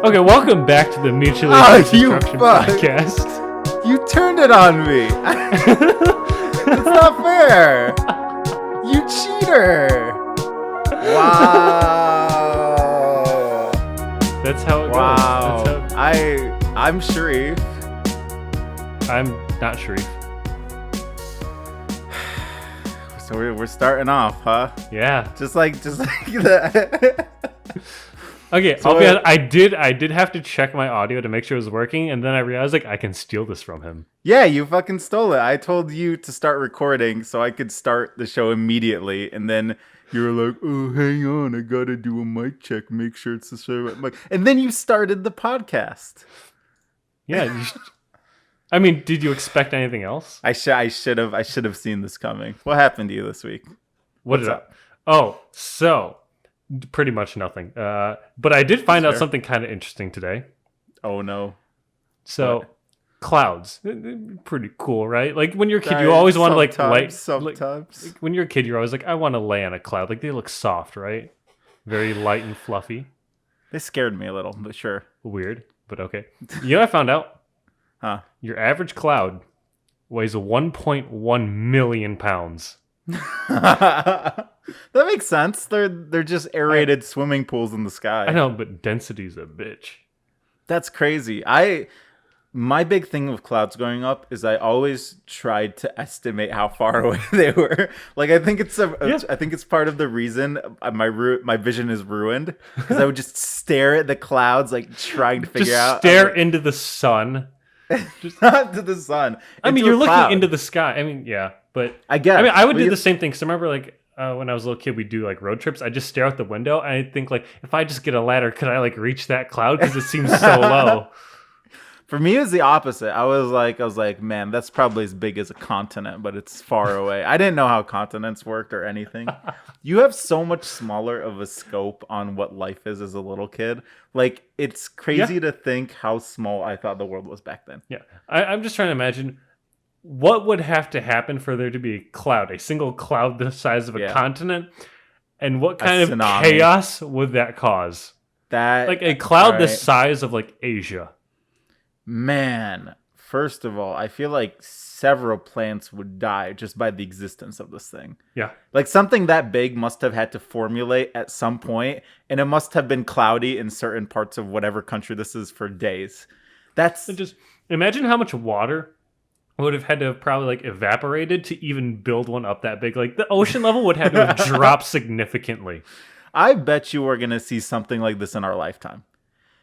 Okay, welcome back to the Mutually Destruction Podcast. You turned it on me. It's not fair. You cheater. Wow. That's how it goes. I'm Sharif. I'm not Sharif. So we're starting off, huh? Yeah. Just like that. Okay, So I'll be honest, I did have to check my audio to make sure it was working, and then I realized like I can steal this from him. Yeah, you fucking stole it. I told you to start recording so I could start the show immediately, and then you were like, "Oh, hang on, I gotta do a mic check, make sure it's the right mic," and then you started the podcast. Yeah. I mean, did you expect anything else? I should have seen this coming. What happened to you this week? What's up? Oh, so pretty much nothing. But I did find out something kind of interesting today. Oh no! So clouds, pretty cool, right? Like when you're a kid, you always want to like lay. Sometimes like, when you're a kid, you're always like, I want to lay on a cloud. Like they look soft, right? Very light and fluffy. They scared me a little, but sure. Weird, but okay. You know what I found out? Huh? Your average cloud weighs 1.1 million pounds. That makes sense. They're just aerated swimming pools in the sky. I know, but density's a bitch. That's crazy. My big thing with clouds growing up is I always tried to estimate how far away they were. Like I think it's I think it's part of the reason my vision is ruined because I would just stare at the clouds like trying to figure out. Stare into the sun. Just not to the sun. I mean, you're looking into the sky. I mean, yeah, but I guess. I mean, I would do the same thing. Because I remember, like, when I was a little kid, we'd do like road trips. I just stare out the window, and I think, like, if I just get a ladder, could I like reach that cloud? Because it seems so low. For me, it was the opposite. I was like, man, that's probably as big as a continent, but it's far away. I didn't know how continents worked or anything. You have so much smaller of a scope on what life is as a little kid. Like, it's crazy to think how small I thought the world was back then. Yeah. I'm just trying to imagine what would have to happen for there to be a cloud, a single cloud the size of a continent, and what kind of chaos would that cause? Like a cloud the size of like Asia. Man, first of all, I feel like several plants would die just by the existence of this thing. Yeah. Like something that big must have had to formulate at some point, and it must have been cloudy in certain parts of whatever country this is for days. That's just imagine how much water would have had to have probably like evaporated to even build one up that big. Like the ocean level would have to have dropped significantly. I bet you we're going to see something like this in our lifetime.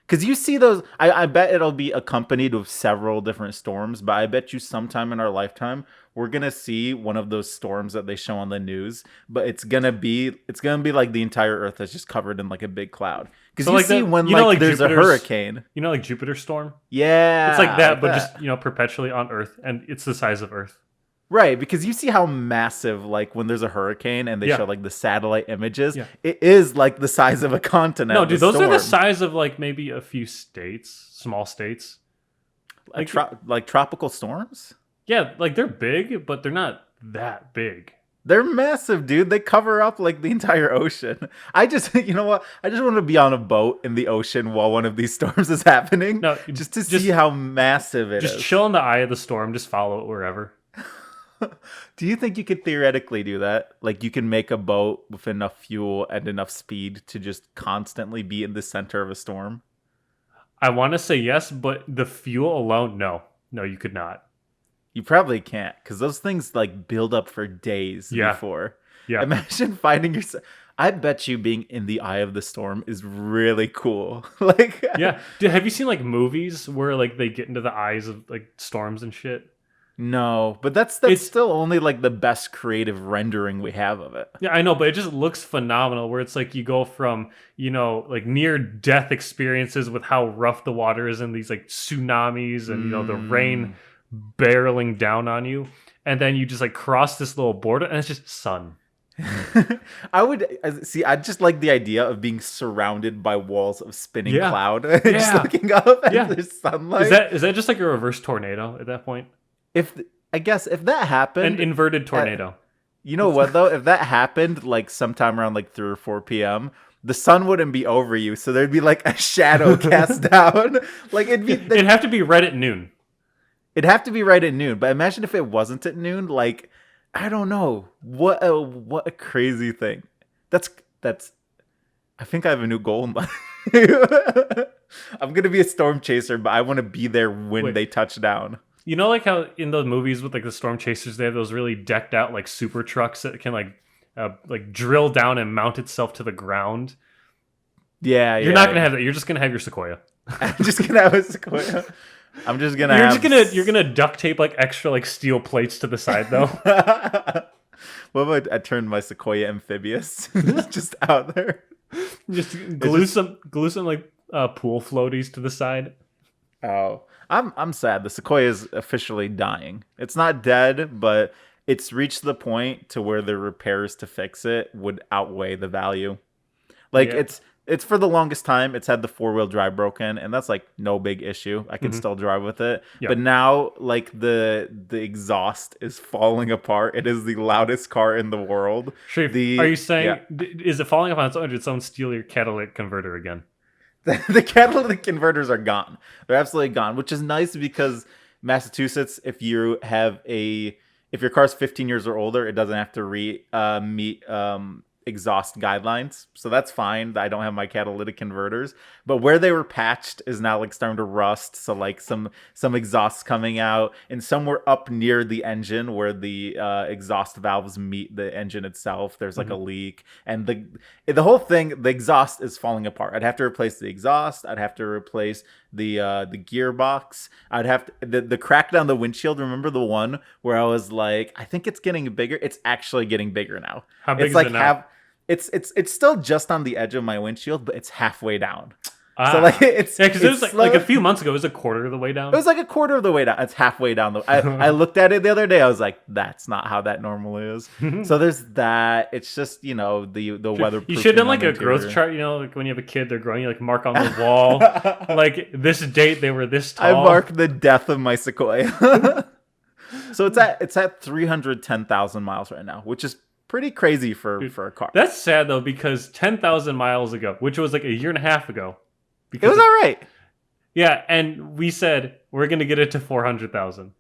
Because you see those, I bet it'll be accompanied with several different storms, but I bet you sometime in our lifetime, we're going to see one of those storms that they show on the news, but it's going to be like the entire earth is just covered in like a big cloud. Because so you like see when like there's a hurricane. You know, like Jupiter storm? Yeah. It's like that, but just, perpetually on Earth, and it's the size of Earth. Right, because you see how massive, like, when there's a hurricane and they show, like, the satellite images, it is, like, the size of a continent. No, dude, those are the size of, like, maybe a few states, small states. Like tropical storms? Yeah, like, they're big, but they're not that big. They're massive, dude. They cover up, like, the entire ocean. You know what? I just want to be on a boat in the ocean while one of these storms is happening. No, just to see how massive it is. Just chill in the eye of the storm. Just follow it wherever. Do you think you could theoretically do that? Like you can make a boat with enough fuel and enough speed to just constantly be in the center of a storm? I want to say yes, but the fuel alone, no. No, you could not. You probably can't because those things like build up for days before. Yeah. Imagine finding yourself. I bet you being in the eye of the storm is really cool. Like, yeah. Dude, have you seen like movies where like they get into the eyes of like storms and shit? No, but that's still only like the best creative rendering we have of it. Yeah, I know, but it just looks phenomenal where it's like you go from, like near death experiences with how rough the water is and these like tsunamis and, the rain barreling down on you. And then you just like cross this little border and it's just sun. I just like the idea of being surrounded by walls of spinning cloud. Just looking up and there's sunlight. Is that just like a reverse tornado at that point? If that happened, an inverted tornado. You know what though? If that happened like sometime around like 3 or 4 p.m., the sun wouldn't be over you, so there'd be like a shadow cast down. Like It'd have to be right at noon. It'd have to be right at noon. But imagine if it wasn't at noon. Like, I don't know. What a crazy thing. That's. I think I have a new goal in life. I'm gonna be a storm chaser, but I want to be there when they touch down. You know, like how in those movies with like the storm chasers, they have those really decked out like super trucks that can like drill down and mount itself to the ground. Yeah, you're not gonna have that. You're just gonna have your Sequoia. I'm just gonna have a Sequoia. I'm just gonna. You're gonna duct tape like extra like steel plates to the side though. What about I turned my Sequoia amphibious just out there? Just glue some like pool floaties to the side. Oh, I'm sad. The Sequoia is officially dying. It's not dead, but it's reached the point to where the repairs to fix it would outweigh the value. Like it's for the longest time, it's had the 4-wheel drive broken, and that's like no big issue. I can still drive with it. Yep. But now, like the exhaust is falling apart. It is the loudest car in the world. Sharif, are you saying is it falling apart on its own, or did someone steal your catalytic converter again? The catalytic converters are gone. They're absolutely gone, which is nice because Massachusetts, if your car's 15 years or older, it doesn't have to meet exhaust guidelines, so that's fine. I don't have my catalytic converters, but where they were patched is now like starting to rust, so like some exhausts coming out, and somewhere up near the engine where the exhaust valves meet the engine itself, there's like a leak, and the whole thing, the exhaust is falling apart. I'd have to replace the exhaust, I'd have to replace the gearbox, I'd have to, the crack down the windshield. Remember the one where I was like, I think it's getting bigger? It's actually getting bigger now. How big is it now? It's still just on the edge of my windshield, but it's halfway down. So like it's because it was like a few months ago, it was a quarter of the way down. It was like a quarter of the way down. It's halfway down. I looked at it the other day. I was like, that's not how that normally is. So there's that. It's just, the weather. You should have done like a growth chart. Like when you have a kid, they're growing. You like mark on the wall, like this date they were this tall. I marked the death of my Sequoia. So it's at 310,000 miles right now, which is pretty crazy for a car. That's sad though, because 10,000 miles ago, which was like a year and a half ago, it was all right. Yeah, and we said we're gonna get it to 400,000.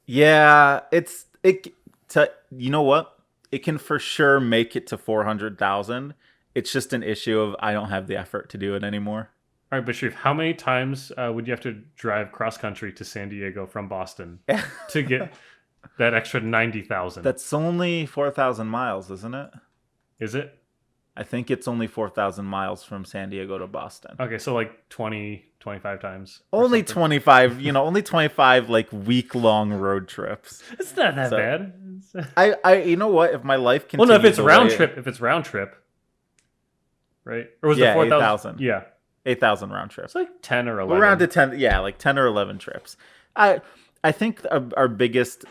Yeah, you know what? It can for sure make it to 400,000. It's just an issue of I don't have the effort to do it anymore. All right, but Sharif, how many times would you have to drive cross country to San Diego from Boston to get that extra 90,000? That's only 4,000 miles, isn't it? Is it? I think it's only 4,000 miles from San Diego to Boston. Okay, so like 20, 25 times. Only 25, only 25 like week-long road trips. It's not that bad. I you know what? If my life continues if it's round trip, right? Or was it 4,000? Yeah. 8,000 round trips. It's like 10 or 11. Around to 10, yeah, like 10 or 11 trips. I think our biggest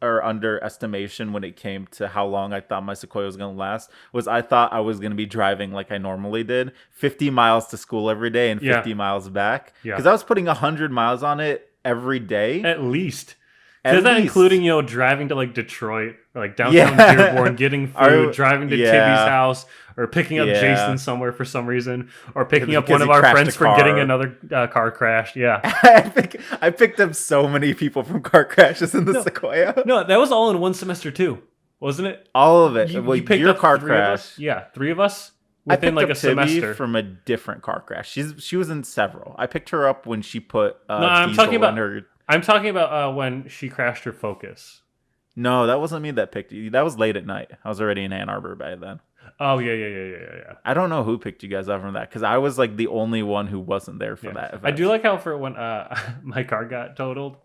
underestimation when it came to how long I thought my Sequoia was going to last was I thought I was going to be driving like I normally did, 50 miles to school every day and 50 miles back. Because I was putting 100 miles on it every day. At least. Is that including, driving to like Detroit or like downtown Dearborn, getting food, driving to Tibby's house, or picking up Jason somewhere for some reason, or picking up one of our friends for getting another car crashed? Yeah. I picked up so many people from car crashes in the Sequoia. No, that was all in one semester too, wasn't it? All of it. You picked your up car crash. Yeah, 3 of us within like a semester. From a different car crash. She was in several. I picked her up when she put I'm talking about when she crashed her Focus. No, that wasn't me that picked you. That was late at night. I was already in Ann Arbor by then. Oh, yeah. I don't know who picked you guys up from that, because I was like the only one who wasn't there for that event. I do like how for when my car got totaled,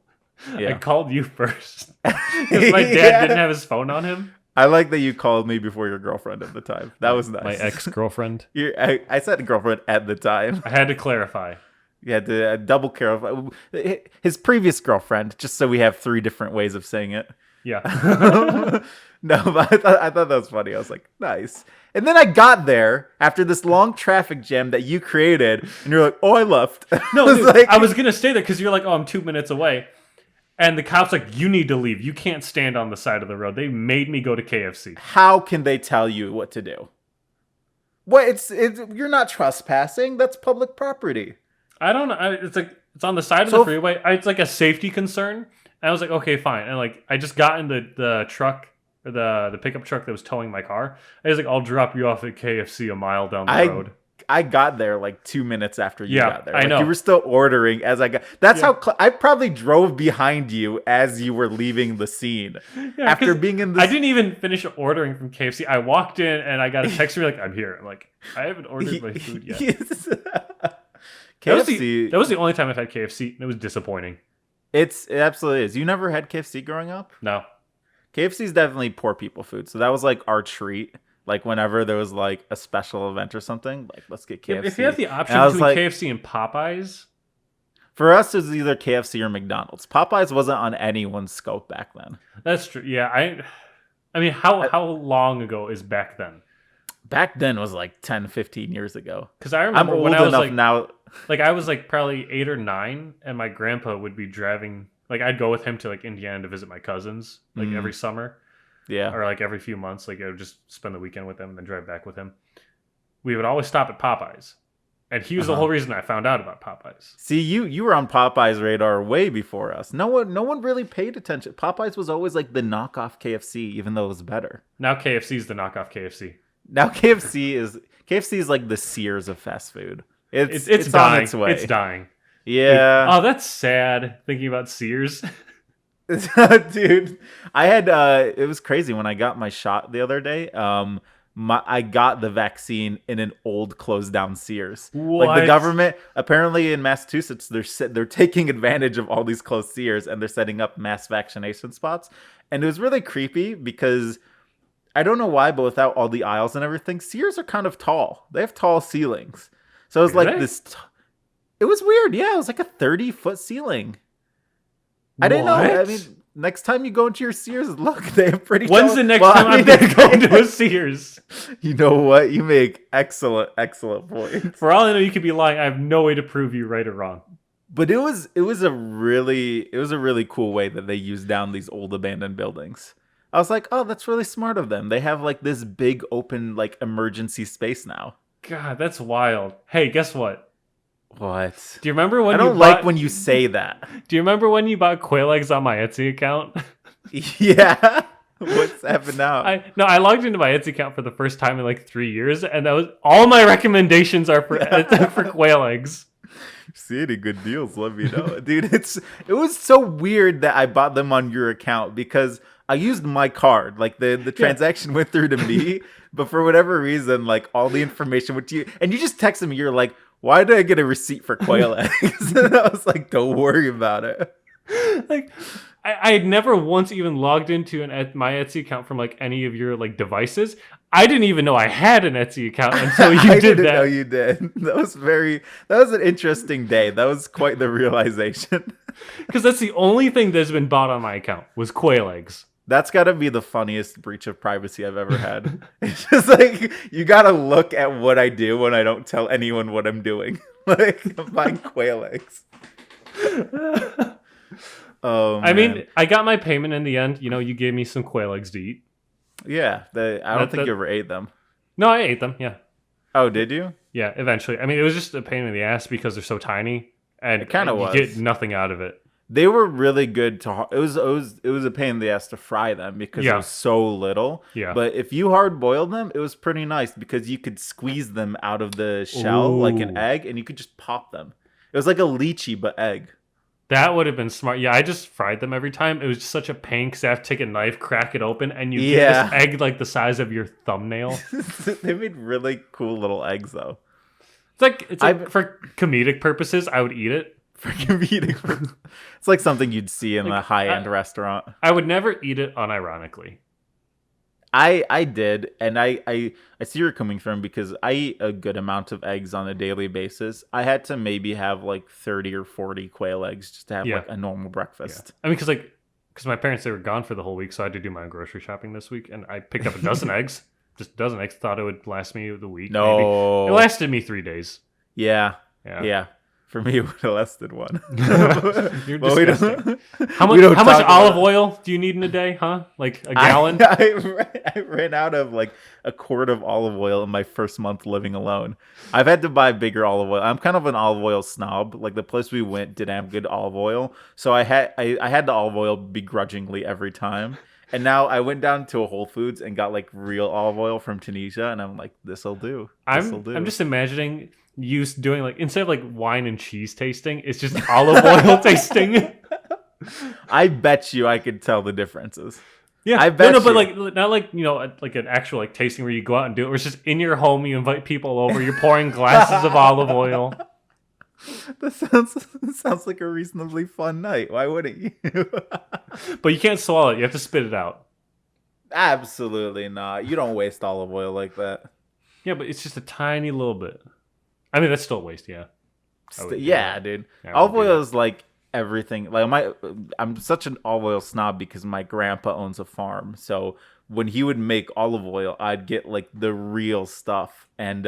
I called you first. Because my dad didn't have his phone on him. I like that you called me before your girlfriend at the time. That was nice. My ex-girlfriend. I said girlfriend at the time. I had to clarify. You had to double clarify. His previous girlfriend, just so we have 3 different ways of saying it. Yeah. No, but I thought that was funny. I was like, nice. And then I got there after this long traffic jam that you created, and you're like, oh, I left. No, I was going to stay there because you're like, oh, I'm 2 minutes away. And the cop's like, you need to leave. You can't stand on the side of the road. They made me go to KFC. How can they tell you what to do? What? It's you're not trespassing. That's public property. I don't know. It's like it's on the side of the freeway. It's like a safety concern. And I was like, okay, fine. And like I just got in the truck, or the pickup truck that was towing my car. I was like, I'll drop you off at KFC a mile down the road. I got there like 2 minutes after you got there. I know. You were still ordering as I got. That's how I probably drove behind you as you were leaving the scene. After being in the. I didn't even finish ordering from KFC. I walked in and I got a text from me like, I'm here. I'm like, I haven't ordered my food yet. KFC. That was the only time I've had KFC. And it was disappointing. It absolutely is. You never had KFC growing up? No. KFC is definitely poor people food. So that was like our treat. Like whenever there was like a special event or something, like let's get KFC. If you have the option between KFC and Popeyes. For us, it was either KFC or McDonald's. Popeyes wasn't on anyone's scope back then. That's true. Yeah. I mean, how long ago is back then? Back then was like 10, 15 years ago. Because I remember I'm when old I was enough like, now. Like I was like probably 8 or 9, and my grandpa would be driving. Like I'd go with him to like Indiana to visit my cousins, like every summer. Yeah. Or like every few months, like I would just spend the weekend with them and then drive back with him. We would always stop at Popeyes. And he was the whole reason I found out about Popeyes. See, you were on Popeyes' radar way before us. No one really paid attention. Popeyes was always like the knockoff KFC, even though it was better. Now KFC is the knockoff KFC. Now KFC is like the Sears of fast food. It's dying. on its way. It's dying. Yeah. Oh, that's sad thinking about Sears. Dude, I had it was crazy when I got my shot the other day. I got the vaccine in an old closed down Sears. What? Like the government apparently in Massachusetts, they're taking advantage of all these closed Sears and they're setting up mass vaccination spots. And it was really creepy because I don't know why, but without all the aisles and everything, Sears are kind of tall. They have tall ceilings. So it was like this. It was weird. Yeah, it was like a 30-foot ceiling. I didn't know. I mean, next time you go into your Sears, look, they have pretty. When's the next time I'm going to go into a Sears? You know what? You make excellent points. For all I know, you could be lying. I have no way to prove you right or wrong. But it was a really cool way that they used down these old abandoned buildings. I was like, oh, that's really smart of them. They have like this big open like emergency space now. God, that's wild. Hey, guess what? What? Do you remember when I don't like when you say that. Do you remember when you bought quail eggs on my Etsy account? Yeah. What's happened now? I logged into my Etsy account for the first time in like 3 years, and that was all my recommendations are for for quail eggs. See any good deals, let me know. Dude, it was so weird that I bought them on your account because I used my card. Like the transaction went through to me, but for whatever reason, like all the information went to you. And you just texted me, you're like, why did I get a receipt for quail eggs? And I was like, don't worry about it. Like, I had never once even logged into my Etsy account from like any of your like devices. I didn't even know I had an Etsy account until you I did didn't that. know you did. That was an interesting day. That was quite the realization. Because that's the only thing that's been bought on my account was quail eggs. That's got to be the funniest breach of privacy I've ever had. It's just like, you got to look at what I do when I don't tell anyone what I'm doing. Like, I'm buying quail eggs. Oh, man. I mean, I got my payment in the end. You know, you gave me some quail eggs to eat. Yeah, I don't think you ever ate them. No, I ate them, yeah. Oh, did you? Yeah, eventually. I mean, it was just a pain in the ass because they're so tiny. And it kind of was. You get nothing out of it. They were really good to. It was a pain in the ass to fry them because it was so little. Yeah. But if you hard boiled them, it was pretty nice because you could squeeze them out of the shell like an egg, and you could just pop them. It was like a lychee but egg. That would have been smart. Yeah, I just fried them every time. It was just such a pain because I have to take a knife, crack it open, and you get this egg like the size of your thumbnail. They made really cool little eggs though. It's like for comedic purposes, I would eat it. For comedic purposes. It's like something you'd see in a high-end restaurant. I would never eat it unironically. I did, and I see where you're coming from because I eat a good amount of eggs on a daily basis. I had to maybe have like 30 or 40 quail eggs just to have like a normal breakfast. Yeah. I mean, because my parents, they were gone for the whole week, so I had to do my own grocery shopping this week, and I picked up a dozen eggs. Just a dozen eggs. Thought it would last me the week. No. Maybe. It lasted me 3 days. Yeah. For me, it would have less than one. You're But we disgusting. don't- How we much? don't How much talk about olive it. oil do you need in a day? Huh? Like a gallon? I ran out of like a quart of olive oil in my first month living alone. I've had to buy bigger olive oil. I'm kind of an olive oil snob. Like the place we went didn't have good olive oil, so I had the olive oil begrudgingly every time. And now I went down to a Whole Foods and got like real olive oil from Tunisia, and I'm like, this'll do. This'll do. I'm just imagining you doing like instead of like wine and cheese tasting, it's just olive oil tasting. I bet you I could tell the differences. Yeah, I bet but you. like not like like an actual like tasting where you go out and do it. Where it's just in your home, you invite people over, you're pouring glasses of olive oil. That sounds like a reasonably fun night. Why wouldn't you? But you can't swallow it. You have to spit it out. Absolutely not. You don't waste olive oil like that. Yeah, but it's just a tiny little bit. I mean, that's still a waste. Yeah. I would do Yeah, that. dude. Yeah, I Olive would do oil that. is like everything. Like I'm such an olive oil snob because my grandpa owns a farm. So when he would make olive oil, I'd get like the real stuff, and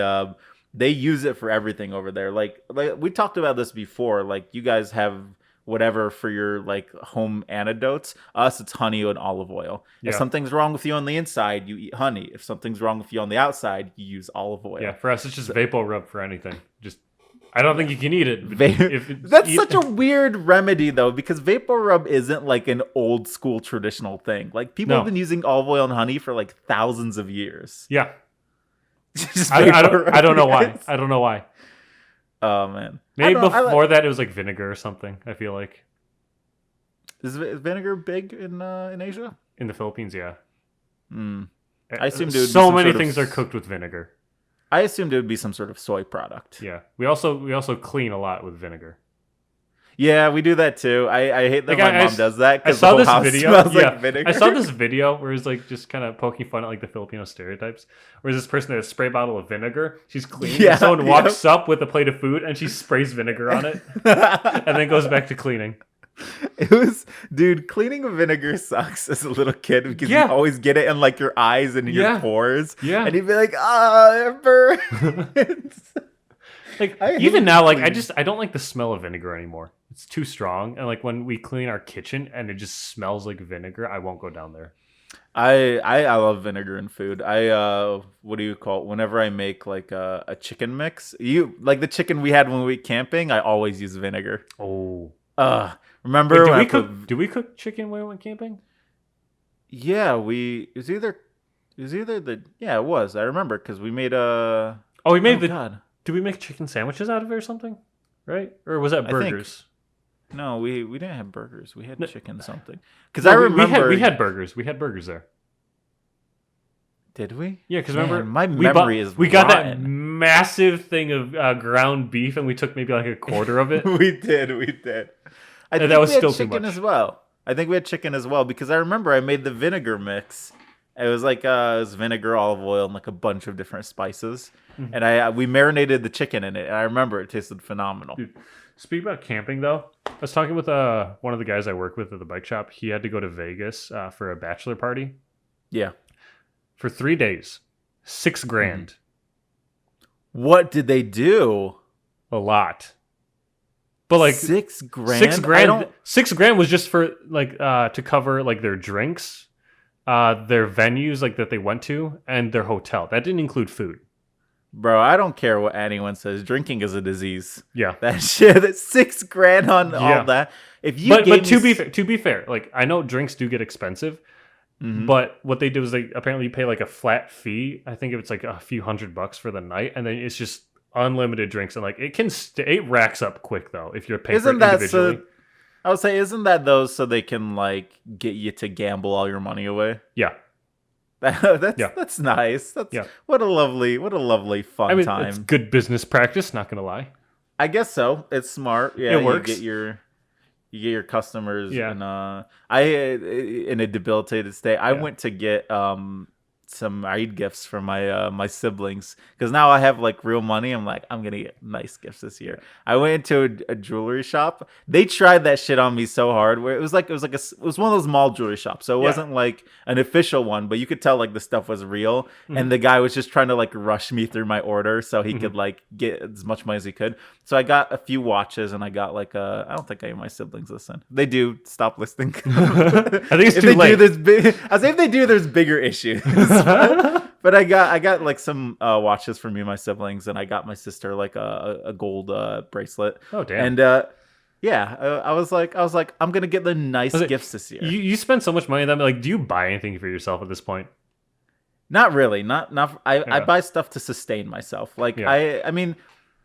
they use it for everything over there. Like we talked about this before. Like you guys have whatever for your like home antidotes. Us, it's honey and olive oil. Yeah. If something's wrong with you on the inside, you eat honey. If something's wrong with you on the outside, you use olive oil. Yeah, for us, it's just Vapo Rub for anything. Just, I don't think you can eat it. But That's such a weird remedy though, because vapor rub isn't like an old school traditional thing. Like people have been using olive oil and honey for like thousands of years. Yeah, Just I vapor don't know why. rubbing. I don't know why. Oh man, Maybe I don't know, before that it was like vinegar or something. I feel like is vinegar big in Asia? in the Philippines, yeah. I assumed it would be so some many sort of things are cooked with vinegar. I assumed it would be some sort of soy product. Yeah, we also clean a lot with vinegar. Yeah, we do that too. I hate that Like, my mom does that I because the saw whole this house video. smells Yeah, like vinegar. I saw this video where it's like just kind of poking fun at like the Filipino stereotypes. Where this person has a spray bottle of vinegar, she's cleaning, Yeah, and someone yep. walks up with a plate of food and she sprays vinegar on it, and then goes back to cleaning. It was, dude, cleaning with vinegar sucks as a little kid because Yeah. you always get it in like your eyes and your Yeah. pores. Yeah. And you'd be like, it burns. Like I hate even now, like cleaning. I don't like the smell of vinegar anymore. It's too strong, and like when we clean our kitchen and it just smells like vinegar, I won't go down there. I love vinegar in food. What do you call it? Whenever I make like a chicken mix, like the chicken we had when we went camping, I always use vinegar. Oh, Remember wait, when I do we cook chicken when we went camping? Yeah, it was either it was. I remember because we made a. Oh, we made God. Did we make chicken sandwiches out of it or something? Right? Or was that I think- burgers? No, we didn't have burgers. We had chicken something. Because No, I remember we had burgers. We had burgers there. Did we? Yeah, because Man, remember my we memory is we got that rotten. massive thing of ground beef and we took maybe like a quarter of it. we did. I think that was we had still too chicken much. as well. I think we had chicken as well because I remember I made the vinegar mix. It was like it was vinegar, olive oil, and like a bunch of different spices. Mm-hmm. And we marinated the chicken in it. And I remember it tasted phenomenal. Dude, speaking about camping, though, I was talking with one of the guys I work with at the bike shop. He had to go to Vegas for a bachelor party Yeah. for 3 days, $6,000, What did they do? a lot. But like $6,000. $6,000, $6,000 was just for like to cover like their drinks, their venues like that they went to, and their hotel. That didn't include food. Bro, I don't care what anyone says. Drinking is a disease. Yeah. That shit. That's $6,000 on Yeah. all that. If you But gave to be fair, like I know drinks do get expensive, Mhm. but what they do is they apparently pay like a flat fee. I think if it's like a few $100 for the night, and then it's just unlimited drinks, and like it racks up quick though if you're paying for it isn't that individually. so? I would say, isn't that those so they can like get you to gamble all your money away? Yeah, That's nice. Yeah. What a lovely fun I mean time. it's good business practice. Not gonna lie. I guess so. It's smart. Yeah, It works. You get your customers. Yeah. And I in a debilitated state. I Yeah. went to get some Eid gifts for my siblings, because now I have like real money. I'm like, I'm gonna get nice gifts this year. I went into a jewelry shop. They tried that shit on me so hard. Where it was one of those mall jewelry shops, so it wasn't like an official one, but you could tell like the stuff was real. And the guy was just trying to like rush me through my order so he could like get as much money as he could. So I got a few watches, and I got like I don't think any of my siblings listen. They do. Stop listening. I think it's too late. I say if they do, there's bigger issues. But I got like some watches for me and my siblings, and I got my sister like a gold bracelet. Oh damn! And I was like, I'm gonna get the nice gifts this year. You spend so much money on them. Like, do you buy anything for yourself at this point? Not really. I buy stuff to sustain myself. Like I mean,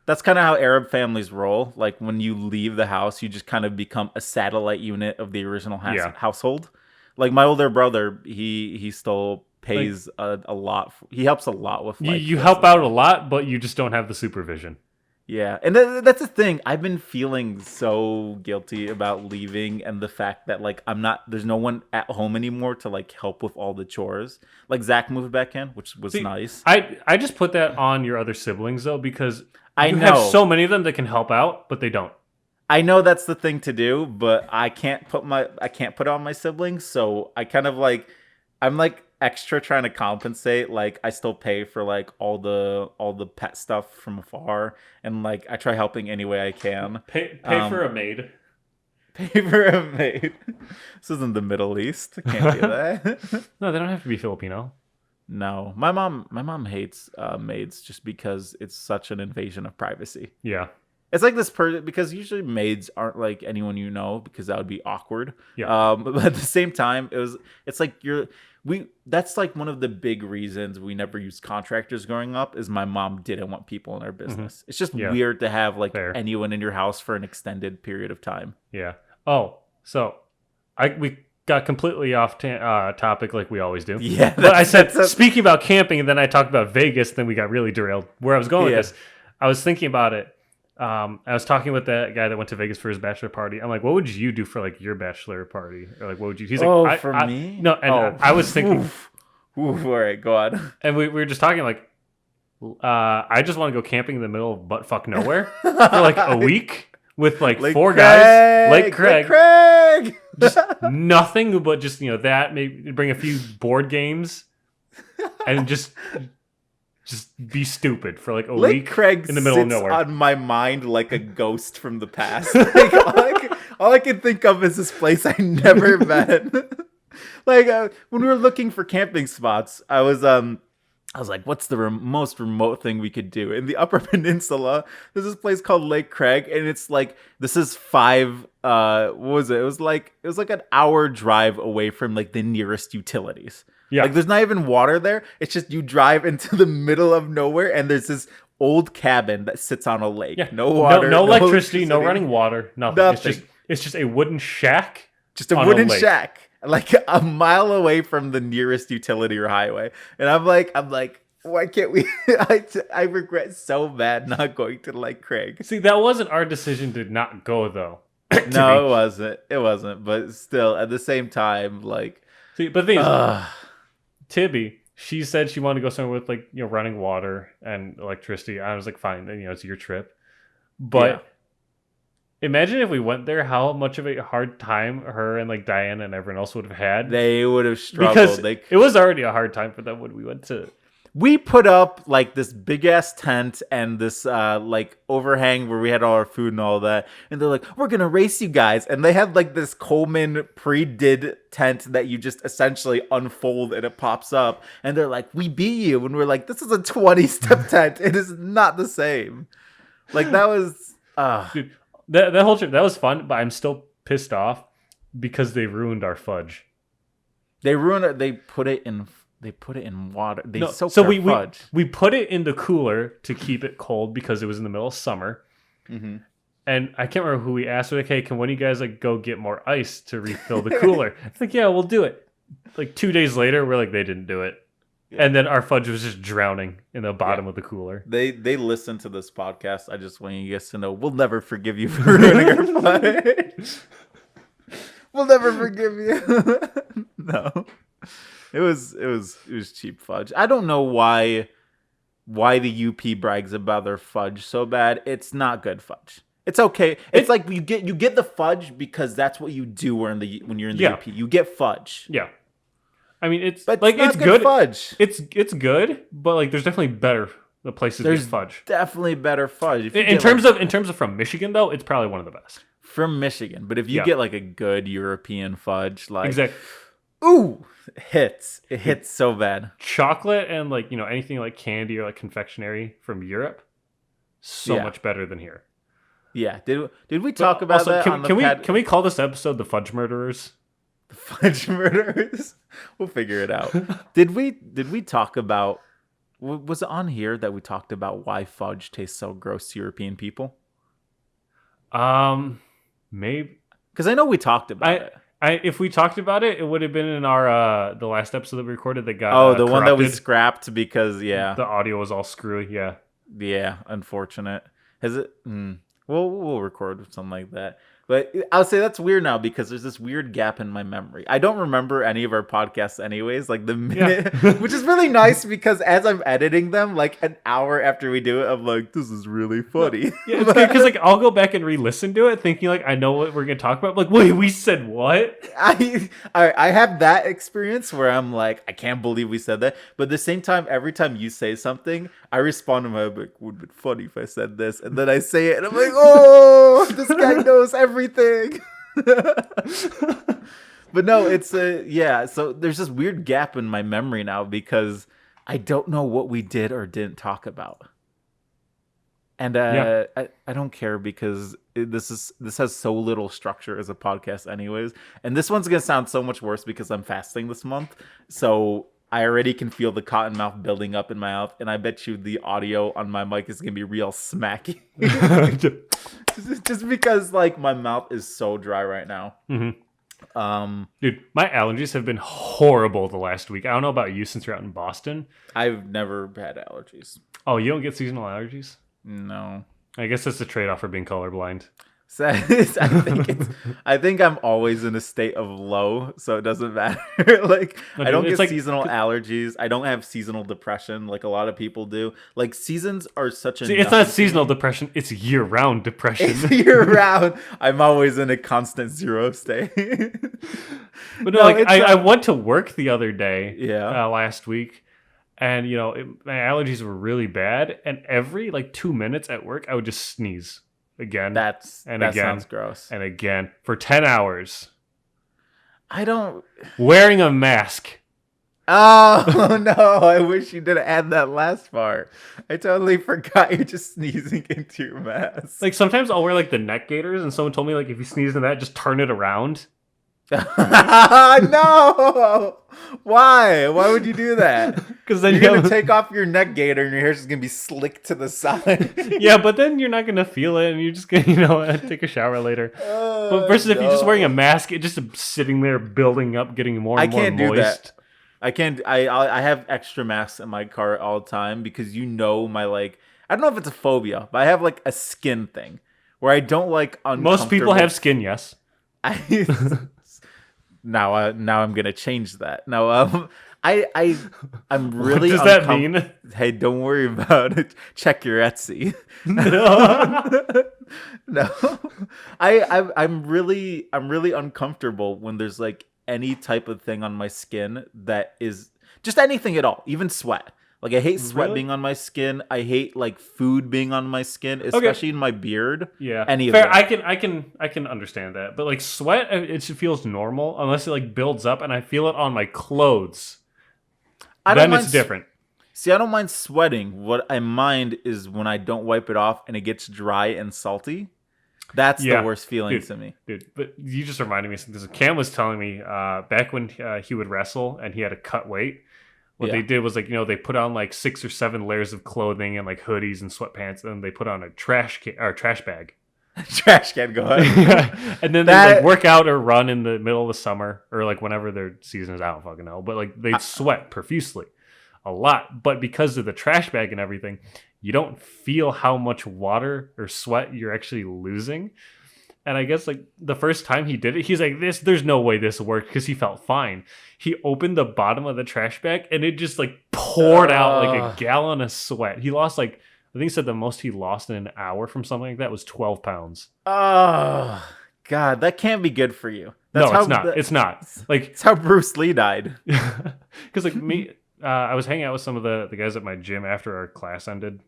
that's kind of how Arab families roll. Like when you leave the house, you just kind of become a satellite unit of the original household. Like my older brother, he still pays a lot. He helps a lot with. Like, you help out a lot, but you just don't have the supervision. Yeah, and that's the thing. I've been feeling so guilty about leaving, and the fact that like there's no one at home anymore to like help with all the chores. Like Zach moved back in, which was nice. I just put that on your other siblings though, because I you know have so many of them that can help out, but they don't. I know that's the thing to do, but I can't put it on my siblings, so I kind of like I'm like extra trying to compensate. Like I still pay for like all the pet stuff from afar, and like I try helping any way I can. Pay for a maid. Pay for a maid. This isn't the Middle East. I can't do that. No, they don't have to be Filipino. No, my mom hates maids just because it's such an invasion of privacy. Yeah. It's like this person, because usually maids aren't like anyone you know, because that would be awkward. Yeah. But at the same time, it's like that's like one of the big reasons we never used contractors growing up, is my mom didn't want people in our business. It's just weird to have like anyone in your house for an extended period of time. Yeah. Oh, so we got completely off topic like we always do. Yeah. But I said, speaking about camping, and then I talked about Vegas, then we got really derailed. Where I was going with this, I was thinking about it. I was talking with that guy that went to Vegas for his bachelor party. I'm like, what would you do for like your bachelor party? Or like, what would you? He's like, for me? No, and I was thinking. Oof, all right, go on. And we were just talking like, I just want to go camping in the middle of buttfuck nowhere for like a week with like four guys. Lake Craig. Just nothing but just that. Maybe bring a few board games and just be stupid for like a Lake week Craig in the middle of sits nowhere. On my mind like a ghost from the past. Like, all I can think of is this place I never met. Like when we were looking for camping spots, I was like, what's the most remote thing we could do? In the Upper Peninsula, there's this place called Lake Craig, and it's like, this is what was it? It was like an hour drive away from like the nearest utilities. Yeah. Like there's not even water there. It's just you drive into the middle of nowhere, and there's this old cabin that sits on a lake. Yeah. No water, no electricity, no running water, nothing. It's just a wooden shack. Just a wooden shack, like a mile away from the nearest utility or highway. And I'm like, why can't we? I regret so bad not going to Lake Craig. See, that wasn't our decision to not go though. No, it wasn't. It wasn't. But still, at the same time, like. See, but the thing is, Tibby, she said she wanted to go somewhere with like running water and electricity. I was like, fine, then it's your trip. But imagine if we went there, how much of a hard time her and like Diana and everyone else would have had. They would have struggled. Because it was already a hard time for them when we went to. We put up like this big ass tent and this like overhang where we had all our food and all that. And they're like, we're going to race you guys. And they had like this Coleman pre-did tent that you just essentially unfold and it pops up. And they're like, we beat you. And we're like, this is a 20-step tent. It is not the same. Like that was... Dude, that whole trip, that was fun. But I'm still pissed off because they ruined our fudge. They ruined it. They put it in water. Fudge. We put it in the cooler to keep it cold because it was in the middle of summer. Mm-hmm. And I can't remember who we asked. We're like, hey, can one of you guys like go get more ice to refill the cooler? It's like, yeah, we'll do it. Like 2 days later, we're like, they didn't do it. Yeah. And then our fudge was just drowning in the bottom of the cooler. They listen to this podcast. I just want you guys to know we'll never forgive you for ruining our fudge. We'll never forgive you. No. It was cheap fudge. I don't know why the UP brags about their fudge so bad. It's not good fudge. It's okay. It's like you get the fudge because that's what you do when you're in the UP. You get fudge. Yeah. I mean, it's but like it's good fudge. It's good, but like there's definitely better places to get fudge. Definitely better fudge. In terms of from Michigan though, it's probably one of the best. From Michigan, but if you get like a good European fudge, like exactly. Ooh, it hits so bad. Chocolate and like, anything like candy or like confectionery from Europe, so much better than here. Yeah. Did we talk about that? Can we call this episode the Fudge Murderers? The Fudge Murderers? We'll figure it out. Did we talk about, was it on here that we talked about why fudge tastes so gross to European people? Maybe. Because I know we talked about it. If we talked about it, it would have been in our the last episode that we recorded that got the one that we corrupted. Scrapped because the audio was all screwy. Yeah, unfortunate. Has it? We'll record something like that. But I'll say that's weird now because there's this weird gap in my memory. I don't remember any of our podcasts anyways, like the minute, which is really nice because as I'm editing them, like an hour after we do it, I'm like, this is really funny. Yeah, it's good because like I'll go back and re-listen to it thinking like I know what we're going to talk about. I'm like, wait, we said what? I have that experience where I'm like, I can't believe we said that. But at the same time, every time you say something, I respond to my like, would have been funny if I said this. And then I say it and I'm like, oh, this guy knows everything. But no, it's so there's this weird gap in my memory now because I don't know what we did or didn't talk about. And I don't care because this has so little structure as a podcast anyways. And this one's going to sound so much worse because I'm fasting this month. So I already can feel the cotton mouth building up in my mouth, and I bet you the audio on my mic is gonna be real smacky. just because like my mouth is so dry right now. Mm-hmm. Dude, my allergies have been horrible the last week. I don't know about you since you're out in Boston. I've never had allergies. Oh, you don't get seasonal allergies? No. I guess that's the trade-off for being colorblind. So I think I'm always in a state of low, so it doesn't matter. Like I don't get seasonal allergies. I don't have seasonal depression like a lot of people do. Like seasons are such a it's not seasonal depression, it's year-round depression. It's year-round. I'm always in a constant zero state. But no, like I went to work the other day, last week, and my allergies were really bad, and every like 2 minutes at work I would just sneeze. Again, that sounds gross. And again for 10 hours. I don't wearing a mask. Oh no! I wish you didn't add that last part. I totally forgot you're just sneezing into your mask. Like sometimes I'll wear like the neck gaiters, and someone told me like if you sneeze in that, just turn it around. No! Why would you do that? Because then you're gonna take off your neck gaiter and your hair's just gonna be slicked to the side. Yeah, but then you're not gonna feel it, and you're just gonna take a shower later. But versus if you're just wearing a mask, it just sitting there building up, getting more and more moist. Do that. I can't. I have extra masks in my car all the time because my like I don't know if it's a phobia, but I have like a skin thing where I don't like uncomfortable. Most people have skin, yes. Now I'm gonna change that. No, I'm really. What does that mean? Hey, don't worry about it. Check your Etsy. No, I'm really uncomfortable when there's like any type of thing on my skin that is just anything at all, even sweat. Like I hate sweat being on my skin. I hate like food being on my skin, especially in my beard. Yeah, any fair. Of that. I can understand that, but like sweat, it feels normal unless it like builds up, and I feel it on my clothes. Then it's different. See, I don't mind sweating. What I mind is when I don't wipe it off and it gets dry and salty. That's the worst feeling to me. Dude, but you just reminded me of something. Cam was telling me back when he would wrestle and he had to cut weight. What they did was like, they put on like 6 or 7 layers of clothing and like hoodies and sweatpants, and then they put on a trash bag. Trash can, go ahead. And then they like work out or run in the middle of the summer or like whenever their season is. I don't fucking know, but like they sweat profusely, a lot. But because of the trash bag and everything, you don't feel how much water or sweat you're actually losing. And I guess like the first time he did it, he's like, there's no way this worked because he felt fine. He opened the bottom of the trash bag and it just like poured out like a gallon of sweat. He lost like, I think he said the most he lost in an hour from something like that was 12 pounds. Oh, God, that can't be good for you. No, it's not. It's not. Like, it's how Bruce Lee died. Because like me, I was hanging out with some of the guys at my gym after our class ended.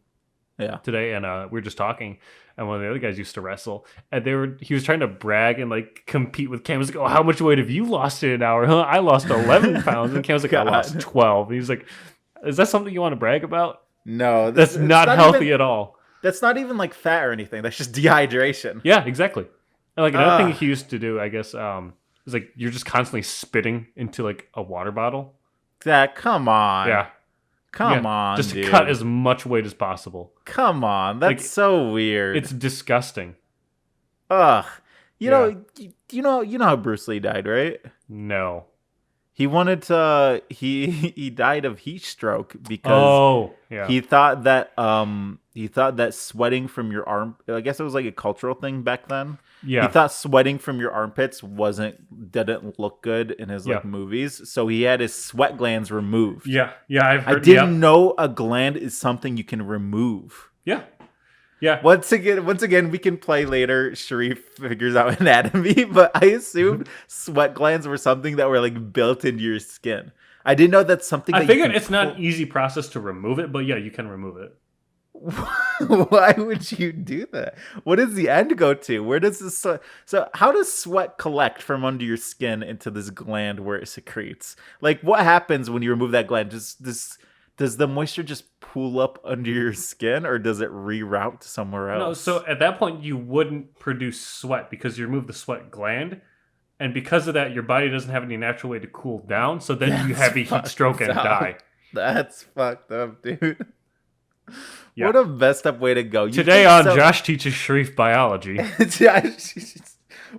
Yeah. Today, and we were just talking, and one of the other guys used to wrestle, and he was trying to brag and like compete with Cam. He was like, "Oh, how much weight have you lost in an hour?" Huh? I lost 11 pounds, and Cam was like, "I lost 12." And he's like, "Is that something you want to brag about?" No, that's not healthy at all. That's not even like fat or anything. That's just dehydration. Yeah, exactly. And like another thing he used to do, I guess, is like you're just constantly spitting into like a water bottle. Come on. Yeah. Come on, just dude. To cut as much weight as possible. Come on, that's like, so weird. It's disgusting. Ugh. You know how Bruce Lee died, right? No. He wanted to. He died of heat stroke because he thought that sweating from your arm. I guess it was like a cultural thing back then. Yeah. He thought sweating from your armpits didn't look good in his like movies, so he had his sweat glands removed. Yeah, I've heard. I didn't know a gland is something you can remove. Yeah. Yeah. Once again, we can play later. Sharif figures out anatomy, but I assumed sweat glands were something that were like built into your skin. I didn't know that's something. I figured it's not an easy process to remove it, but yeah, you can remove it. Why would you do that? What does the end go to? Where does this so how does sweat collect from under your skin into this gland where it secretes? Like, what happens when you remove that gland? Does the moisture just pool up under your skin, or does it reroute somewhere else? No, so at that point you wouldn't produce sweat because you remove the sweat gland, and because of that, your body doesn't have any natural way to cool down. So then you have a heat stroke and die. That's fucked up, dude. Yeah. What a messed up way to go. Today on Josh Teaches Sharif Biology.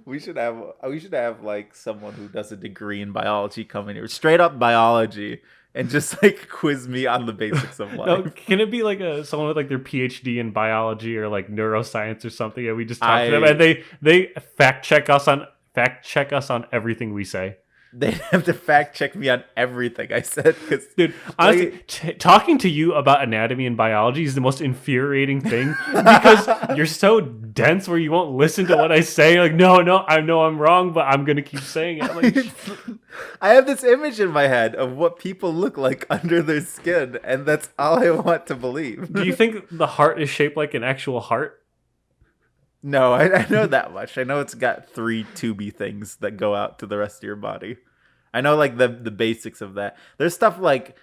we should have like someone who does a degree in biology come in here, straight up biology, and just like quiz me on the basics of life. No, can it be like someone with like their PhD in biology or like neuroscience or something, and we just talk to them and they fact check us on everything we say? They have to fact check me on everything I said. Dude, honestly, talking to you about anatomy and biology is the most infuriating thing because you're so dense where you won't listen to what I say. Like, no, I know I'm wrong, but I'm going to keep saying it. Like, I have this image in my head of what people look like under their skin, and that's all I want to believe. Do you think the heart is shaped like an actual heart? No, I know that much. I know it's got 3 tubey things that go out to the rest of your body. I know like the basics of that. There's stuff like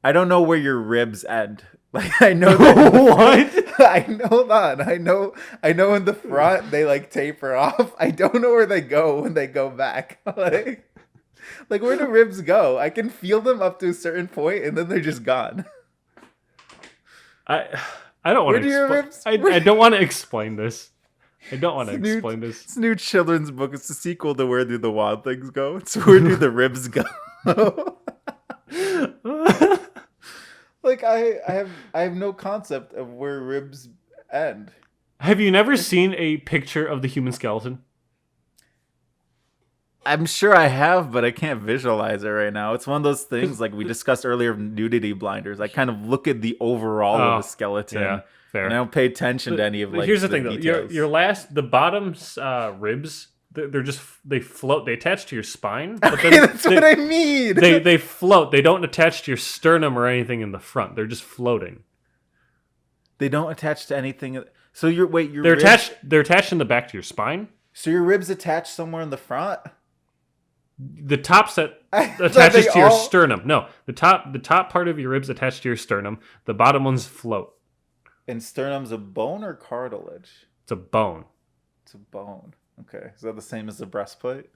I don't know where your ribs end. Like I know that what? I know that. I know in the front they like taper off. I don't know where they go when they go back. Like where do ribs go? I can feel them up to a certain point and then they're just gone. I don't want to I don't want to explain this. I don't want to explain this. It's a new children's book. It's the sequel to Where Do the Wild Things Go? It's Where Do the Ribs Go? Like I have no concept of where ribs end. Have you never seen a picture of the human skeleton? I'm sure I have, but I can't visualize it right now. It's one of those things like we discussed earlier, nudity blinders. I kind of look at the overall of the skeleton. Yeah. Fair. And I don't pay attention to any of like. Here's the thing, though. The bottom's ribs, they float. They attach to your spine. But then that's what I mean. They float. They don't attach to your sternum or anything in the front. They're just floating. They don't attach to anything. So they're ribs, They're attached in the back to your spine. So your ribs attached somewhere in the front. The top set attaches to your sternum. No, the top part of your ribs attached to your sternum. The bottom ones float. And sternum's a bone or cartilage? It's a bone. It's a bone. Okay. Is that the same as the breastplate?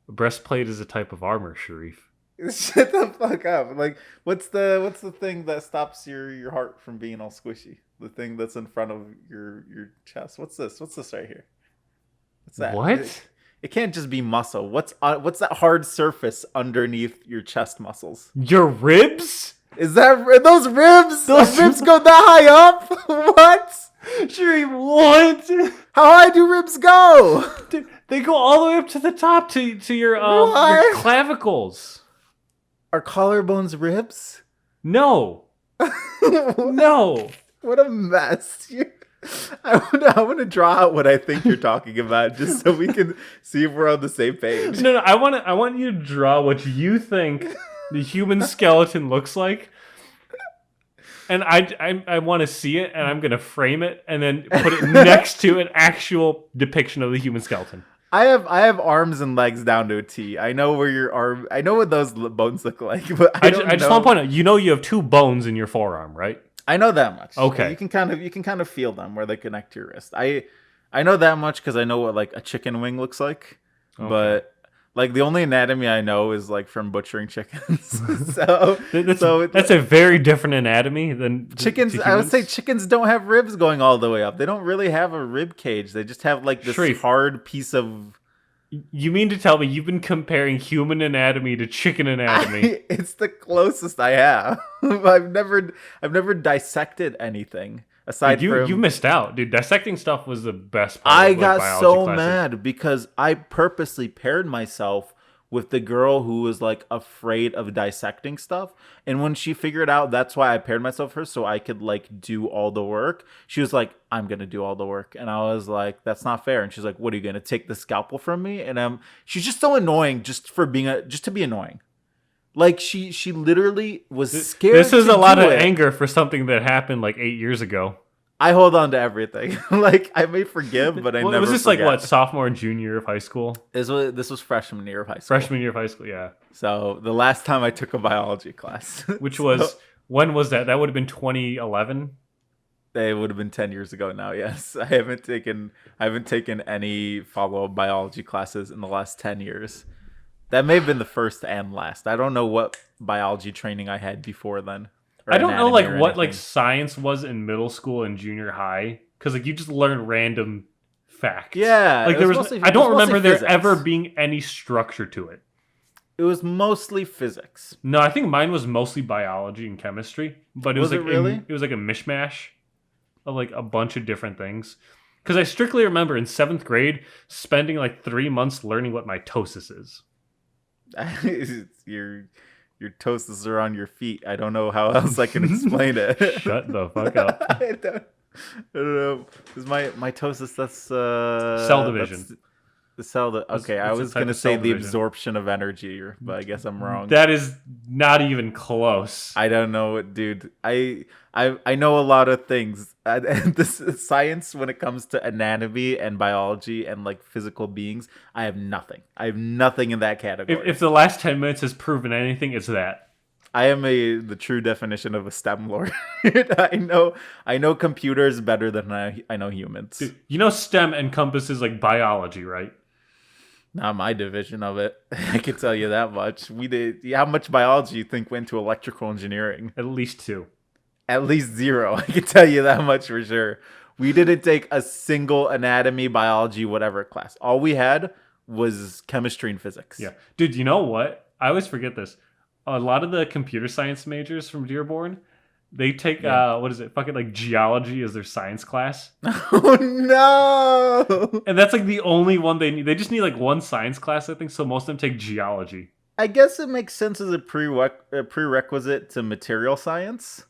A breastplate is a type of armor, Sharif. Shut the fuck up. Like, what's the thing that stops your heart from being all squishy? The thing that's in front of your chest. What's this? What's this right here? What's that? What? It can't just be muscle. What's that hard surface underneath your chest muscles? Your ribs? Is that those ribs? Those ribs go that high up? What? Sharif, what? How high do ribs go? Dude, they go all the way up to the top to your clavicles. Are collarbones ribs? No. No. What a mess. I want to draw out what I think you're talking about just so we can see if we're on the same page. No, I want you to draw what you think the human skeleton looks like. And I want to see it, and I'm going to frame it and then put it next to an actual depiction of the human skeleton. I have arms and legs down to a T. I know where your arm. I know what those bones look like, but I just want to point out. You know, you have 2 bones in your forearm, right? I know that much. Okay, you can kind of feel them where they connect to your wrist. I know that much because I know what like a chicken wing looks like, but like the only anatomy I know is like from butchering chickens. That's a very different anatomy than chickens. I would say chickens don't have ribs going all the way up. They don't really have a rib cage. They just have like this Sharif, hard piece of. You mean to tell me you've been comparing human anatomy to chicken anatomy? It's the closest I have. I've never dissected anything. Aside from you missed out, dude. Dissecting stuff was the best part. I of, like, got so classes. mad because I purposely paired myself with the girl who was like afraid of dissecting stuff, and when she figured out that's why I paired myself with her so I could like do all the work, she was like, "I'm gonna do all the work," and I was like, "That's not fair." And she's like, "What are you gonna take the scalpel from me?" And she's just so annoying just for being just to be annoying. Like she literally was scared. This is a lot of it. anger for something that happened like 8 years ago. I hold on to everything. Like I may forgive, but I never. Was this forget. like what, sophomore and junior year of high school? This was freshman year of high school. Freshman year of high school, yeah. So the last time I took a biology class, which was when was that? That would have been 2011. It would have been 10 years ago now. Yes, I haven't taken any follow-up biology classes in the last 10 years. That may have been the first and last. I don't know what biology training I had before then. I don't know like what like science was in middle school and junior high, because like you just learn random facts. Yeah, like I don't remember there ever being any structure to it. It was mostly physics. No, I think mine was mostly biology and chemistry, but it was like it was like a mishmash of like a bunch of different things. Because I strictly remember in 7th grade spending like 3 months learning what mitosis is. Your toasts are on your feet. I don't know how else I can explain it. Shut the fuck up. I don't know. Is my mitosis? That's cell division. The cell. Okay, I was gonna say the absorption of energy, but I guess I'm wrong. That is not even close. I don't know, dude. I know a lot of things. And this science, when it comes to anatomy and biology and like physical beings, I have nothing. I have nothing in that category. If the last 10 minutes has proven anything, it's that. I am the true definition of a STEM lord. I know computers better than I know humans. Dude, you know STEM encompasses like biology, right? Not my division of it. I can tell you that much. We did. How much biology do you think went to electrical engineering? At least 2. At least 0. I can tell you that much for sure. We didn't take a single anatomy, biology, whatever class. All we had was chemistry and physics. Yeah. Dude, you know what? I always forget this. A lot of the computer science majors from Dearborn, they take, what is it? Fucking like geology as their science class. Oh, no. And that's like the only one they need. They just need like one science class, I think. So most of them take geology. I guess it makes sense as a prerequisite to material science.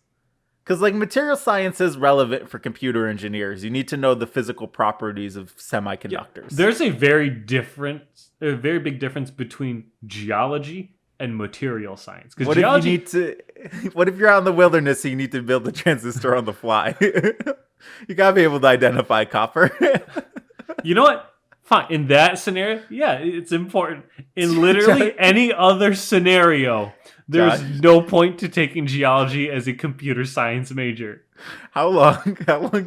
Because like material science is relevant for computer engineers. You need to know the physical properties of semiconductors. Yeah. There's a very big difference between geology and material science. What geology... What if you're out in the wilderness and you need to build a transistor on the fly? You gotta be able to identify copper. You know what? Fine. In that scenario, yeah, it's important. In literally any other scenario, there's no point to taking geology as a computer science major. How long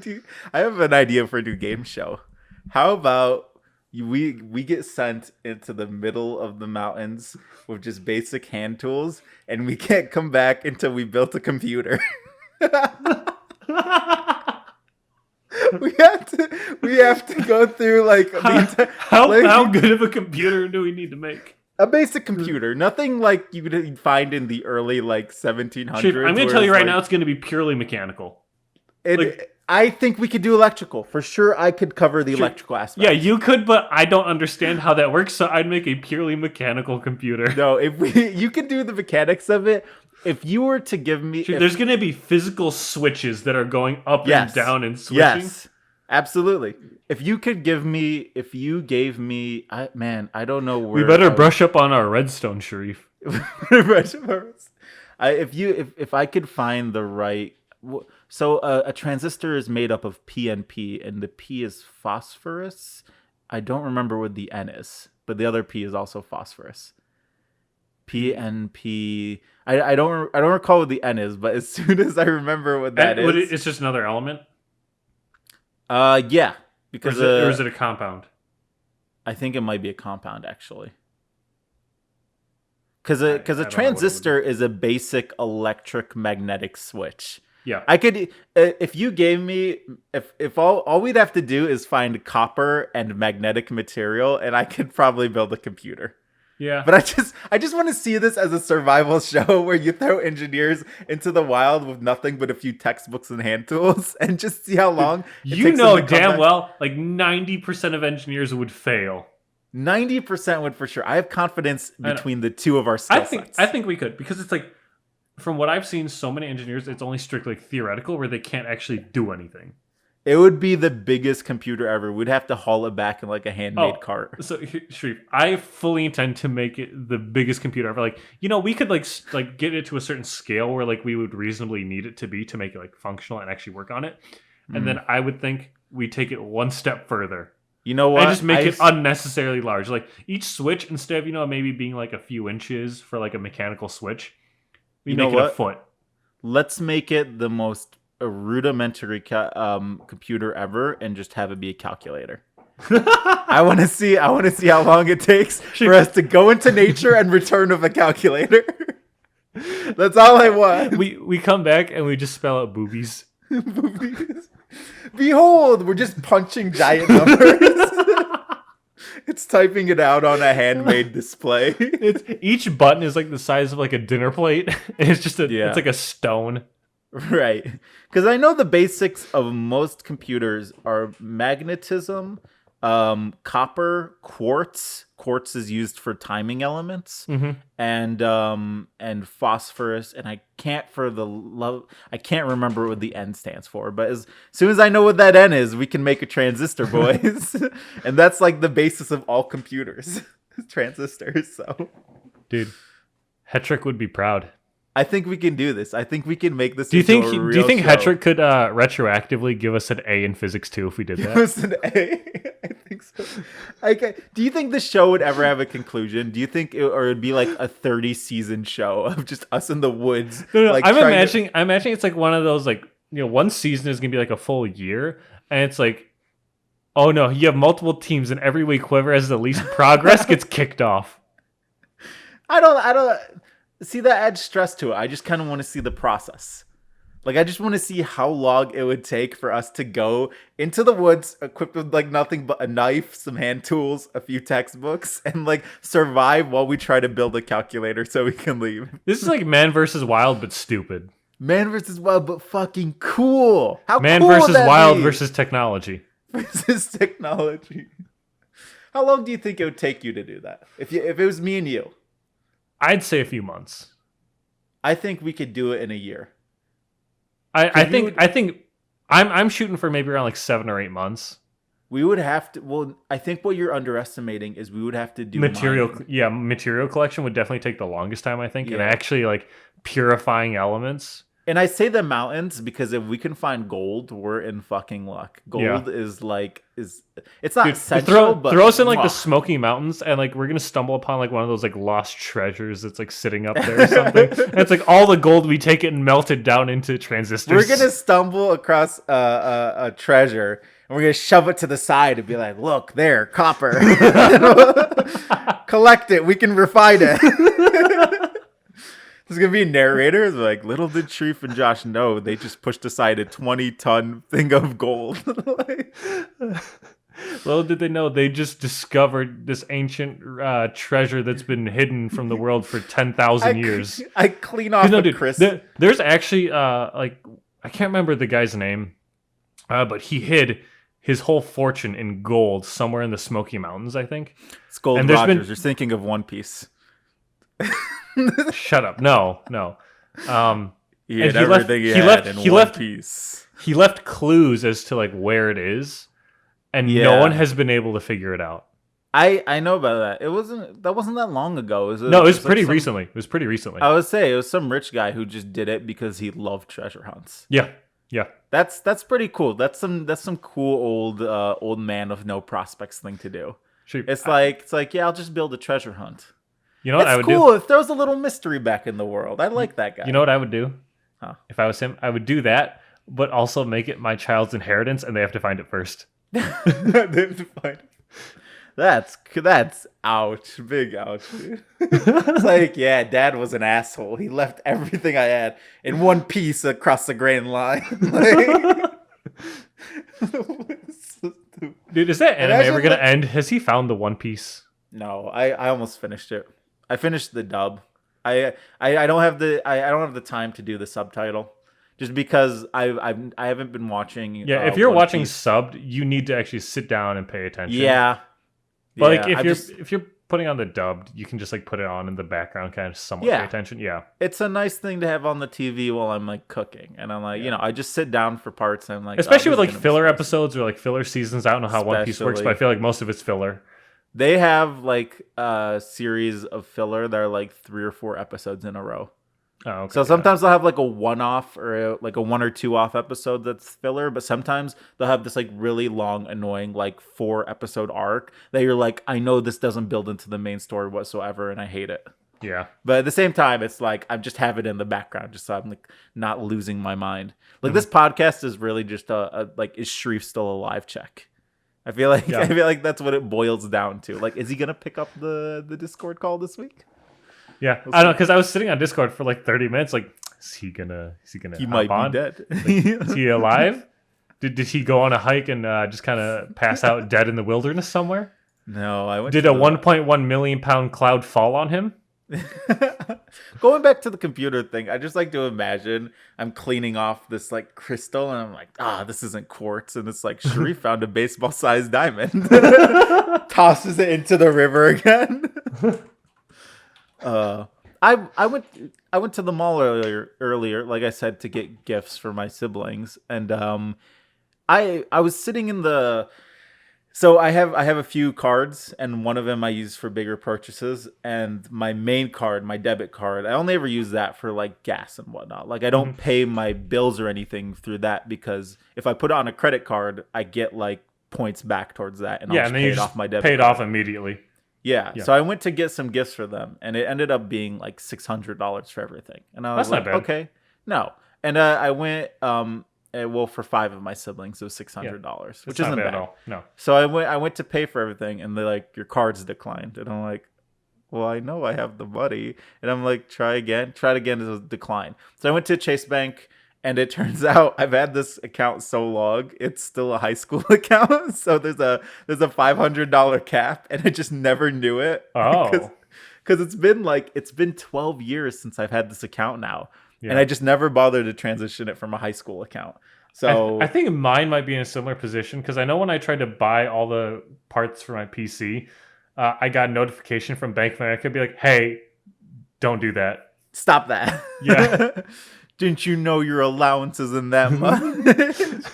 do you... I have an idea for a new game show. How about we get sent into the middle of the mountains with just basic hand tools, and we can't come back until we built a computer. We have to go through like how good of a computer do we need to make? A basic computer, nothing like you could find in the early like 1700s. I'm going to tell you right now, it's going to be purely mechanical. I think we could do electrical. For sure, I could cover the electrical aspect. Yeah, you could, but I don't understand how that works, so I'd make a purely mechanical computer. No, you could do the mechanics of it. If you were to give me... There's going to be physical switches that are going up and down and switching. Yes, absolutely. If you gave me... I don't know where... We better brush up on our redstone, Sharif. If I could find the right... So a transistor is made up of P and P, and the P is phosphorus. I don't remember what the N is, but the other P is also phosphorus. P and P. I don't recall what the N is, but as soon as I remember what that is, it's just another element. Yeah, because or is it a compound? I think it might be a compound actually. Because a transistor is a basic electric magnetic switch. Yeah, I could if you gave me if all we'd have to do is find copper and magnetic material, and I could probably build a computer. Yeah, but I just want to see this as a survival show where you throw engineers into the wild with nothing but a few textbooks and hand tools, and just see how long. You know damn well, like 90% of engineers would fail. 90% would for sure. I have confidence between the two of our skill sets. I think we could, because it's like, from what I've seen, so many engineers, it's only strictly theoretical where they can't actually do anything. It would be the biggest computer ever. We'd have to haul it back in like a handmade cart. So, Sharif, I fully intend to make it the biggest computer ever. Like, we could like get it to a certain scale where like we would reasonably need it to be to make it like functional and actually work on it. And then I would think we take it one step further. You know what? And just make it unnecessarily large. Like each switch, instead of maybe being like a few inches for like a mechanical switch, we make it a foot. Let's make it the most rudimentary computer ever, and just have it be a calculator. I want to see how long it takes for us to go into nature and return with a calculator. That's all I want. We come back and we just spell out boobies. Boobies. Behold, we're just punching giant numbers. It's typing it out on a handmade display. Each button is like the size of like a dinner plate. It's just it's like a stone. Right. Because I know the basics of most computers are magnetism, copper, quartz. Quartz is used for timing elements, and phosphorus. And I can't remember what the N stands for. But as soon as I know what that N is, we can make a transistor, boys. And that's like the basis of all computers, transistors. So, dude, Hetrick would be proud. I think we can do this. I think we can make this. Do you think Hetrick could retroactively give us an A in physics too if we did that? Give us an A. I think so. Do you think the show would ever have a conclusion? Do you think it'd be like a 30-season show of just us in the woods? No, like I'm imagining it's like one of those like one season is gonna be like a full year, and it's like, oh no, you have multiple teams, and every week whoever has the least progress gets kicked off. I don't. See, that adds stress to it. I just kind of want to see the process. Like, I just want to see how long it would take for us to go into the woods, equipped with like nothing but a knife, some hand tools, a few textbooks, and like survive while we try to build a calculator so we can leave. This is like Man vs. Wild, but stupid. Man vs. Wild, but fucking cool. How Man cool versus would that Wild be? versus technology. Versus technology. How long do you think it would take you to do that? If it was me and you? I'd say a few months. I think we could do it in a year. I think I'm shooting for maybe around like 7 or 8 months. We would have to. Well, I think what you're underestimating is we would have to do material. mining. Yeah, material collection would definitely take the longest time, I think, Yeah. and actually like purifying elements. And I say the mountains because if we can find gold, we're in fucking luck. Gold is it's not essential, but throw us in like the Smoky Mountains, and like we're gonna stumble upon like one of those like lost treasures that's like sitting up there or something. And it's like all the gold, we take it and melt it down into transistors. We're gonna stumble across a treasure, and we're gonna shove it to the side and be like, "Look there, copper. Collect it. We can refine it." There's going to be narrators like, little did Sharif and Josh know, they just pushed aside a 20-ton thing of gold. Little did they know, they just discovered this ancient treasure that's been hidden from the world for 10,000 years. I clean off dude, Chris. There's actually, like, I can't remember the guy's name, but he hid his whole fortune in gold somewhere in the Smoky Mountains, I think. It's Gold And there's Rogers. been- You're thinking of One Piece. Shut up. No. He And had everything he had in One Piece. He left clues as to like where it is, and no one has been able to figure it out. I know about that. It wasn't that long ago. It was pretty recently. It was pretty recently. I would say it was some rich guy who just did it because he loved treasure hunts. Yeah. That's pretty cool. That's some cool old man of no prospects thing to do. It's like yeah, I'll just build a treasure hunt. You know what I would cool. do? It throws a little mystery back in the world. I like that guy. You know what I would do? Huh. If I was him, I would do that, but also make it my child's inheritance, and they have to find it first. They have to find it. That's ouch, big ouch, dude. It's like, yeah, Dad was an asshole. He left everything I had in one piece across the Grand Line. Dude, is that anime ever gonna end? Has he found the One Piece? No, I almost finished it. I finished the dub. I don't have the time to do the subtitle, just because I haven't been watching. Yeah, if you're One watching Piece. subbed, you need to actually sit down and pay attention. Yeah, but yeah, like if you're putting on the dubbed, you can just like put it on in the background, kind of somewhat pay attention. Yeah, it's a nice thing to have on the TV while I'm like cooking, and I'm like, I just sit down for parts. And I'm like, especially with like filler episodes or like filler seasons. I don't know how One Piece works, but I Especially. feel like most of it's filler. They have like a series of filler that are like 3 or 4 episodes in a row. Oh, okay, So sometimes they'll have like a one-off or like a 1 or 2 off episode that's filler, but sometimes they'll have this like really long, annoying like 4-episode arc that you're like, I know this doesn't build into the main story whatsoever, and I hate it. Yeah. But at the same time, it's like I just have it in the background just so I'm like not losing my mind. Like this podcast is really just a like, is Sharif still alive check. I feel like that's what it boils down to. Like, is he gonna pick up the Discord call this week? Yeah, I don't know, because I was sitting on Discord for like 30 minutes. Like, is he gonna? He hop might on? be dead. Like, is he alive? Did he go on a hike and just kind of pass out dead in the wilderness somewhere? No, I went. Did a 1.1 million pound cloud fall on him? Going back to the computer thing, I just like to imagine I'm cleaning off this like crystal, and I'm like, this isn't quartz, and it's like Sharif found a baseball-sized diamond, tosses it into the river again. I went to the mall earlier, like I said, to get gifts for my siblings, and I was sitting in the. So I have a few cards, and one of them I use for bigger purchases, and my main card, my debit card, I only ever use that for like gas and whatnot. Like I don't pay my bills or anything through that, because if I put it on a credit card, I get like points back towards that, and I'll just pay it off my debit pay it card. off immediately. Yeah. So I went to get some gifts for them, and it ended up being like $600 for everything. And I was That's not bad. okay, no. And I went for 5 of my siblings, it was $600, which isn't bad at all. No. So I went to pay for everything, and they're like, your card's declined. And I'm like, well, I know I have the money. And I'm like, try again. Tried again, it was declined. So I went to Chase Bank, and it turns out I've had this account so long, it's still a high school account. So there's a $500 cap, and I just never knew it. Oh. Because it's been 12 years since I've had this account now. Yeah. And I just never bothered to transition it from a high school account. So I think mine might be in a similar position, because I know when I tried to buy all the parts for my PC, I got a notification from Bank of America be like, hey, don't do that. stop that. Yeah. Didn't you know your allowance isn't that much?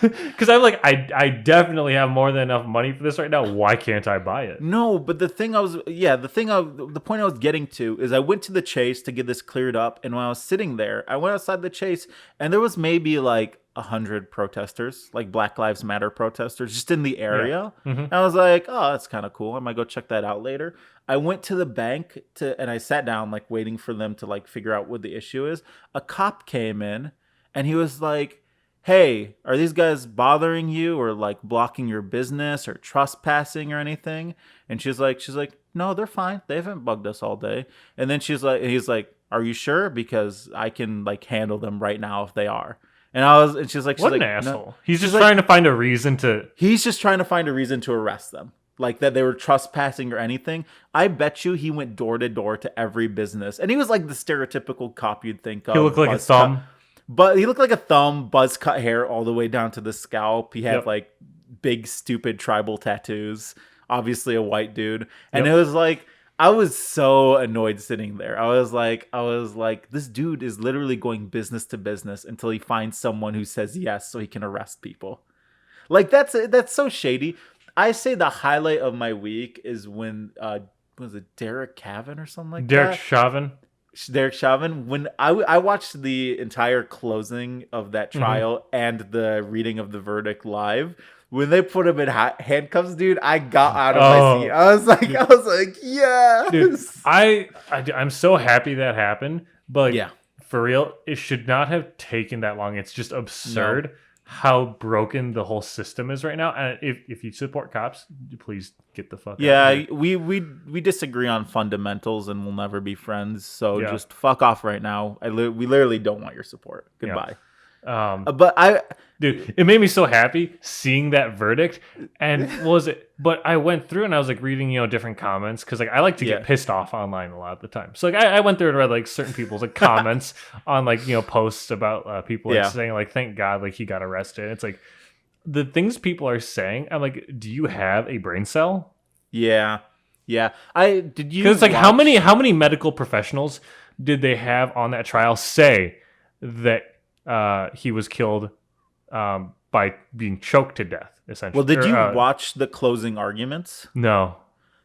Because I'm like, I definitely have more than enough money for this right now. Why can't I buy it? No, but the point I was getting to is I went to the Chase to get this cleared up, and when I was sitting there, I went outside the Chase, and there was maybe like 100 protesters, like Black Lives Matter protesters, just in the area. Yeah. Mm-hmm. And I was like, oh, that's kind of cool. I might go check that out later. I went to the bank and I sat down, like waiting for them to like figure out what the issue is. A cop came in, and he was like, hey, are these guys bothering you or like blocking your business or trespassing or anything? And she's like, no, they're fine. They haven't bugged us all day. And then he's like, are you sure? Because I can like handle them right now if they are. And she's like, what an asshole. No. He's just trying to find a reason to. He's just trying to find a reason to arrest them. Like that they were trespassing or anything. I bet you he went door to door to every business. And he was like the stereotypical cop you'd think of. He looked like a thumb. But he looked like a thumb, buzz cut hair all the way down to the scalp. He had like big, stupid tribal tattoos. Obviously a white dude. And it was like, I was so annoyed sitting there. I was like, this dude is literally going business to business until he finds someone who says yes so he can arrest people. Like, that's so shady. I say the highlight of my week is when, was it Derek Chauvin or something like Derek that? Derek Chauvin. When I watched the entire closing of that trial and the reading of the verdict live, when they put him in handcuffs, dude, I got out of my seat. I was like, yes. Dude, I'm so happy that happened. But like, for real, it should not have taken that long. It's just absurd how broken the whole system is right now. And if you support cops, please get the fuck out. Yeah, we disagree on fundamentals and we'll never be friends. So just fuck off right now. We literally don't want your support. Goodbye. Dude, it made me so happy seeing that verdict. And but I went through and I was like reading, different comments, because like I like to get pissed off online a lot of the time. So like I went through and read like certain people's like comments on like posts about people like saying like, thank God like he got arrested. It's like the things people are saying. I'm like, do you have a brain cell? Yeah. Because it's like how many medical professionals did they have on that trial say that he was killed by being choked to death, essentially? Well, did you watch the closing arguments? No.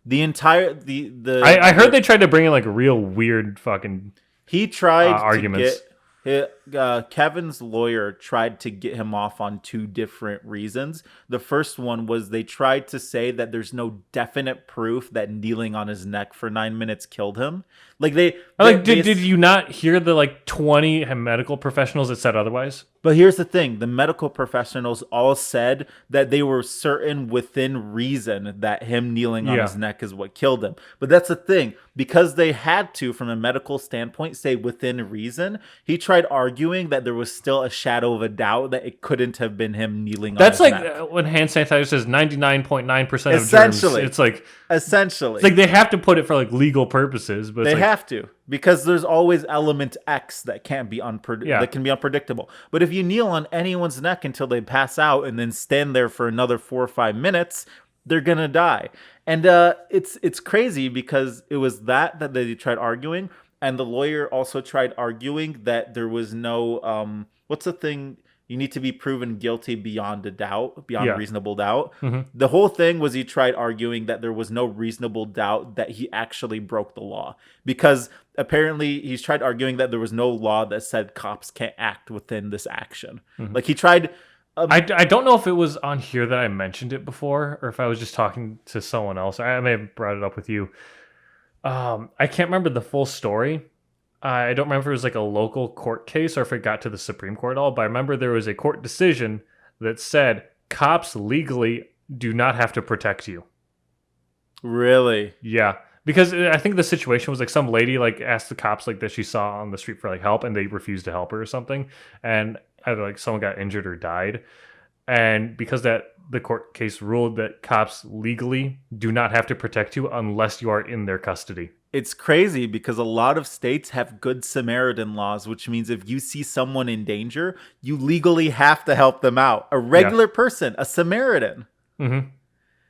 The entire I heard they tried to bring in like real weird fucking arguments. Kevin's lawyer tried to get him off on two different reasons. The first one was they tried to say that there's no definite proof that kneeling on his neck for 9 minutes killed him. Like did you not hear the like 20 medical professionals that said otherwise? But here's the thing. The medical professionals all said that they were certain within reason that him kneeling on his neck is what killed him. But that's the thing. Because they had to, from a medical standpoint, say within reason, he tried arguing that there was still a shadow of a doubt that it couldn't have been him kneeling on his neck. That's like when hand sanitizer says 99.9% of germs. It's like... Essentially. It's like they have to put it for like legal purposes. But they have to. Because there's always element X that can be unpredictable. But if you kneel on anyone's neck until they pass out and then stand there for another 4 or 5 minutes, they're gonna die. And it's crazy because it was that they tried arguing, and the lawyer also tried arguing that there was no what's the thing? You need to be proven guilty beyond reasonable doubt. Mm-hmm. The whole thing was he tried arguing that there was no reasonable doubt that he actually broke the law. Because apparently he's tried arguing that there was no law that said cops can't act within this action. Mm-hmm. Like he tried... I don't know if it was on here that I mentioned it before or if I was just talking to someone else. I may have brought it up with you. I can't remember the full story. I don't remember if it was like a local court case or if it got to the Supreme Court at all, but I remember there was a court decision that said cops legally do not have to protect you. Really? Yeah. Because I think the situation was like some lady like asked the cops like that she saw on the street for like help, and they refused to help her or something. And either like someone got injured or died. And because the court case ruled that cops legally do not have to protect you unless you are in their custody. It's crazy because a lot of states have Good Samaritan laws, which means if you see someone in danger, you legally have to help them out. A regular person, a Samaritan. Mm-hmm.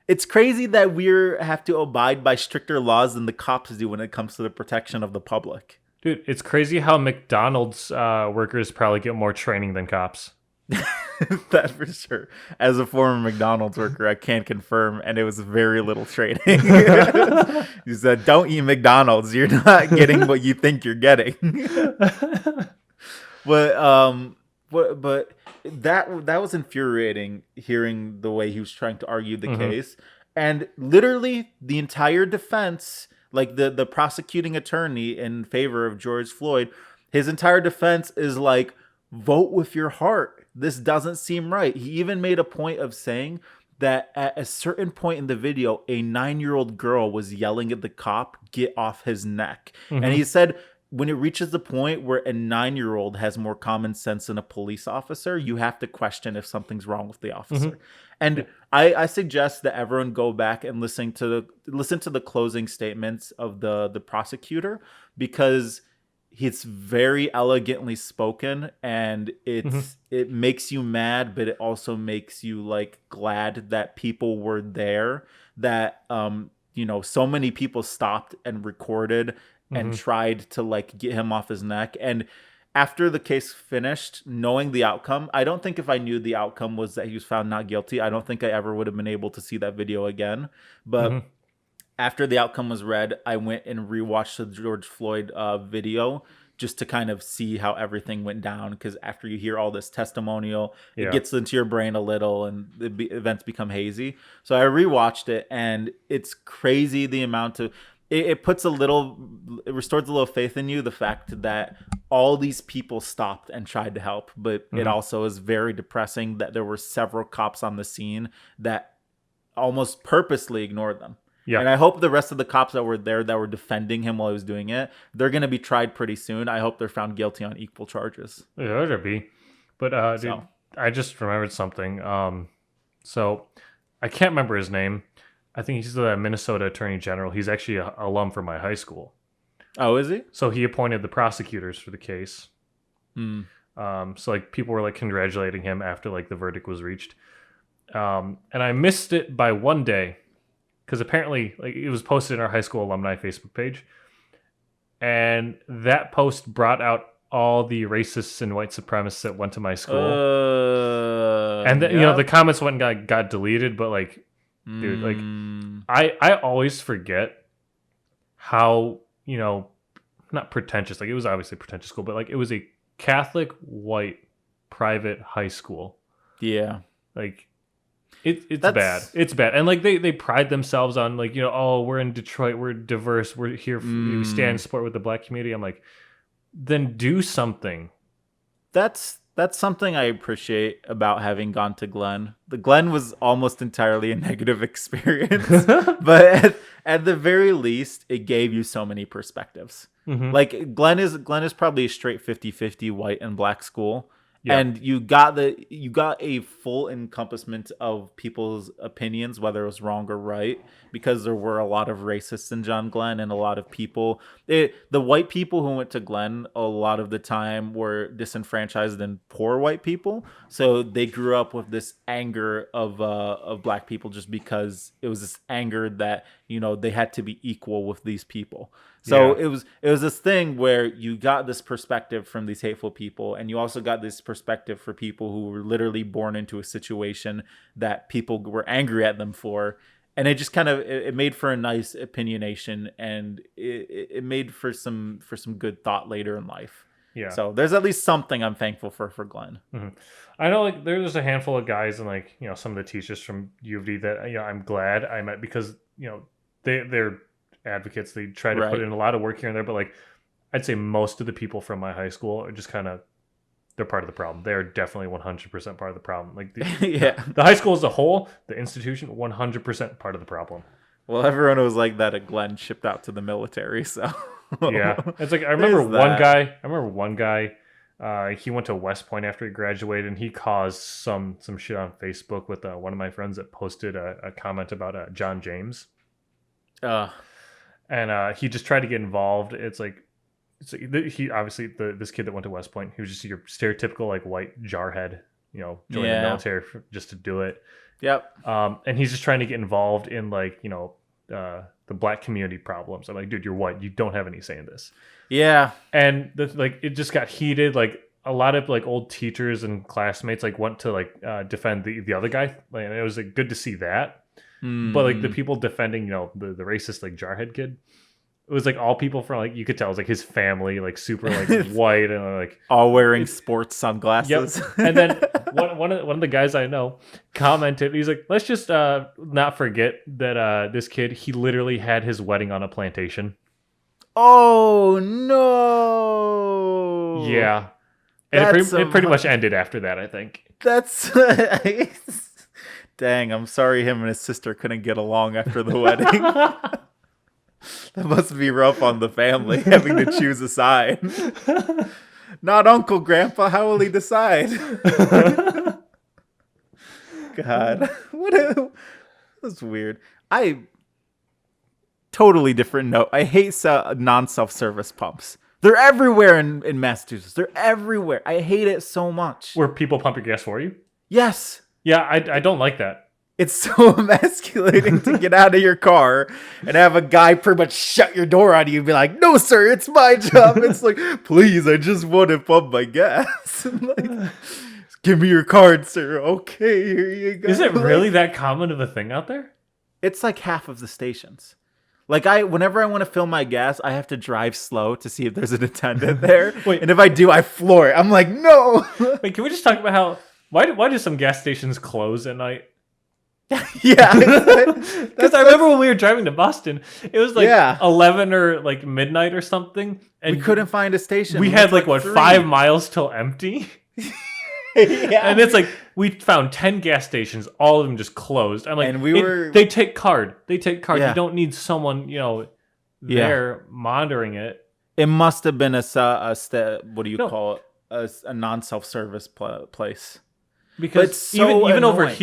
It's crazy that we have to abide by stricter laws than the cops do when it comes to the protection of the public. Dude, it's crazy how McDonald's workers probably get more training than cops. That for sure. As a former McDonald's worker, I can't confirm, and it was very little training. He said, "Don't eat McDonald's. You're not getting what you think you're getting." But that was infuriating. Hearing the way he was trying to argue the case, and literally the entire defense, like the prosecuting attorney in favor of George Floyd, his entire defense is like, vote with your heart. This doesn't seem right. He even made a point of saying that at a certain point in the video, a 9-year-old girl was yelling at the cop, "Get off his neck." Mm-hmm. And he said, when it reaches the point where a 9-year-old has more common sense than a police officer, you have to question if something's wrong with the officer. Mm-hmm. And I suggest that everyone go back and listen to the closing statements of the prosecutor, because it's very elegantly spoken, and it makes you mad, but it also makes you like glad that people were there, that so many people stopped and recorded and tried to like get him off his neck. And after the case finished, knowing the outcome, I don't think if I knew the outcome was that he was found not guilty, I don't think I ever would have been able to see that video again. But after the outcome was read, I went and rewatched the George Floyd video just to kind of see how everything went down. Because after you hear all this testimonial, it gets into your brain a little, and the events become hazy. So I rewatched it, and it's crazy the amount of... It puts it restores a little faith in you, the fact that all these people stopped and tried to help. But it also is very depressing that there were several cops on the scene that almost purposely ignored them. Yeah. And I hope the rest of the cops that were there that were defending him while he was doing it, they're going to be tried pretty soon. I hope they're found guilty on equal charges. Yeah, there be. But dude, I just remembered something. So I can't remember his name. I think he's the Minnesota Attorney General. He's actually an alum from my high school. Oh, is he? So he appointed the prosecutors for the case. So like people were like congratulating him after like the verdict was reached. And I missed it by one day because apparently like it was posted in our high school alumni Facebook page. And that post brought out all the racists and white supremacists that went to my school. And the comments went and got deleted, but like, dude, like I always forget how, not pretentious, like it was obviously a pretentious school, but like it was a Catholic white private high school. Yeah. Like it's bad. It's bad. And like they pride themselves on like, oh, we're in Detroit, we're diverse, we're here, we stand in support with the black community. I'm like, then do something. That's something I appreciate about having gone to Glenn. The Glenn was almost entirely a negative experience, but at the very least, it gave you so many perspectives. Like Glenn is probably a straight 50-50 white and black school. Yeah. And you got a full encompassment of people's opinions, whether it was wrong or right, because there were a lot of racists in John Glenn, and a lot of people, the white people who went to Glenn a lot of the time were disenfranchised and poor white people. So they grew up with this anger of black people, just because it was this anger that, they had to be equal with these people. So it was this thing where you got this perspective from these hateful people, and you also got this perspective for people who were literally born into a situation that people were angry at them for. And it just kind of it made for a nice opinionation, and it made for some good thought later in life. Yeah. So there's at least something I'm thankful for Glenn. I know like there's a handful of guys and like some of the teachers from U of D that I'm glad I met, because they're advocates. They try to put in a lot of work here and there, but like I'd say most of the people from my high school are just kind of, they're part of the problem. They're definitely 100% part of the problem. Like the high school as a whole, the institution, 100% part of the problem. Well, everyone was like that at Glenn, shipped out to the military. So yeah, it's like I remember one guy. He went to West Point after he graduated, and he caused some shit on Facebook with one of my friends that posted a comment about John James. And he just tried to get involved. He obviously this kid that went to West Point, he was just your stereotypical like white jarhead, joining the military just to do it. Yep. And he's just trying to get involved in like the black community problems. I'm like, dude, you're white. You don't have any say in this. Yeah. And it just got heated. Like a lot of like old teachers and classmates like went to like defend the other guy. Like, and it was like good to see that. But like the people defending, the racist like jarhead kid, it was like all people from like, you could tell it was like his family, like super like white and like all wearing sports sunglasses. Yep. And then one of the guys I know commented, he's like, let's just not forget that this kid, he literally had his wedding on a plantation. Oh no. Yeah. And it pretty much ended after that, I think. That's dang, I'm sorry him and his sister couldn't get along after the wedding. That must be rough on the family, having to choose a side. Not Uncle Grandpa, how will he decide? God. That's weird. Totally different note. I hate non-self-service pumps. They're everywhere in Massachusetts. They're everywhere. I hate it so much. Where people pump your gas for you? Yes. Yeah, I don't like that. It's so emasculating to get out of your car and have a guy pretty much shut your door on you and be like, no, sir, it's my job. It's like, please, I just want to pump my gas. Like, give me your card, sir. Okay, here you go. Is it really that common of a thing out there? It's like half of the stations. Like whenever I want to fill my gas, I have to drive slow to see if there's an attendant there. Wait. And if I do, I floor it. I'm like, no. Wait, can we just talk about why do some gas stations close at night? Yeah. Because I remember when we were driving to Boston, it was like Yeah. 11 or like midnight or something. And We couldn't find a station. we had like, 3. 5 miles till empty? Yeah. And it's like, we found 10 gas stations, all of them just closed. I'm like, And we were- they take card. Yeah. You don't need someone, there monitoring it. It must have been what do you call it? A non-self-service place. Because it's so even over annoying.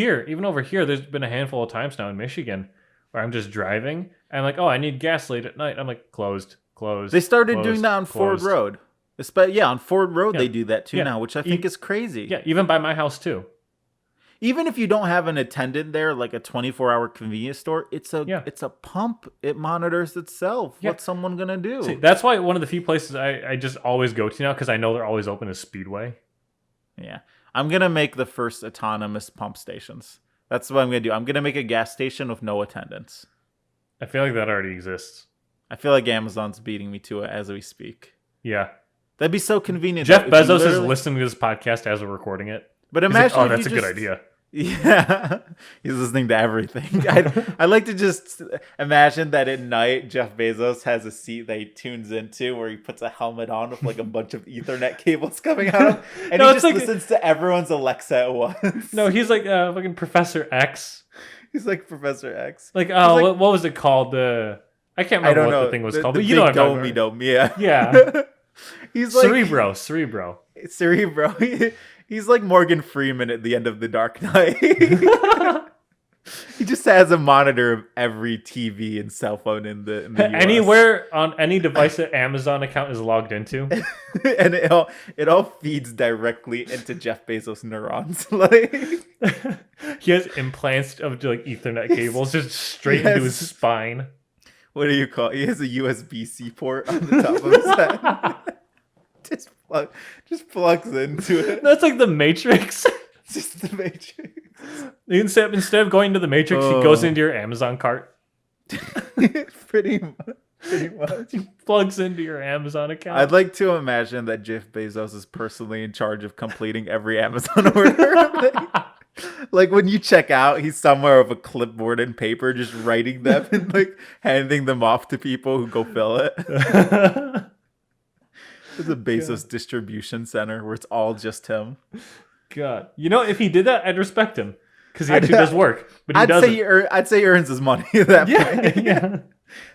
here, there's been a handful of times now in Michigan where I'm just driving and I'm like, oh, I need gas late at night. I'm like, closed. They started doing that on Ford closed. Road. On Ford Road Yeah. they do that too Yeah. now, which I think is crazy. Yeah, even by my house too. Even if you don't have an attendant there, like a 24-hour convenience store, it's a pump. It monitors itself. Yeah. What's someone gonna do? See, that's why one of the few places I just always go to now, because I know they're always open, is Speedway. Yeah. I'm going to make the first autonomous pump stations. That's what I'm going to do. I'm going to make a gas station with no attendants. I feel like that already exists. I feel like Amazon's beating me to it as we speak. Yeah. That'd be so convenient. Jeff though, if you Bezos is literally- listening to this podcast as we're recording it. But He's like, imagine oh, if that's a you good just- idea. Yeah. He's listening to everything. I like to just imagine that at night, Jeff Bezos has a seat that he tunes into where he puts a helmet on with like a bunch of Ethernet cables coming out of him. And No, he it's just like- listens to everyone's Alexa at once. No, he's like fucking Professor X. He's like Professor X. Like, like- what was it called? I can't I remember don't what know. the thing was The called, big but you know what I'm talking domey about. dome, yeah. Yeah. He's like Cerebro. Cerebro. He's like Morgan Freeman at the end of The Dark Knight. He just has a monitor of every TV and cell phone in the US. Anywhere on any device that Amazon account is logged into. And it all feeds directly into Jeff Bezos' neurons. Like He has implants of like Ethernet cables just straight into his spine. what do you call it? He has a USB-C port on the top of his head. just plugs into it. That's like the Matrix. Just the Matrix. Instead of going to the Matrix, he goes into your Amazon cart. Pretty much. He plugs into your Amazon account. I'd like to imagine that Jeff Bezos is personally in charge of completing every Amazon order. Like when you check out, he's somewhere with a clipboard and paper, just writing them and like handing them off to people who go fill it. There's a Bezos distribution center where it's all just him. God, if he did that, I'd respect him because he actually does work. But he doesn't. I'd say he earns his money at that point. Yeah.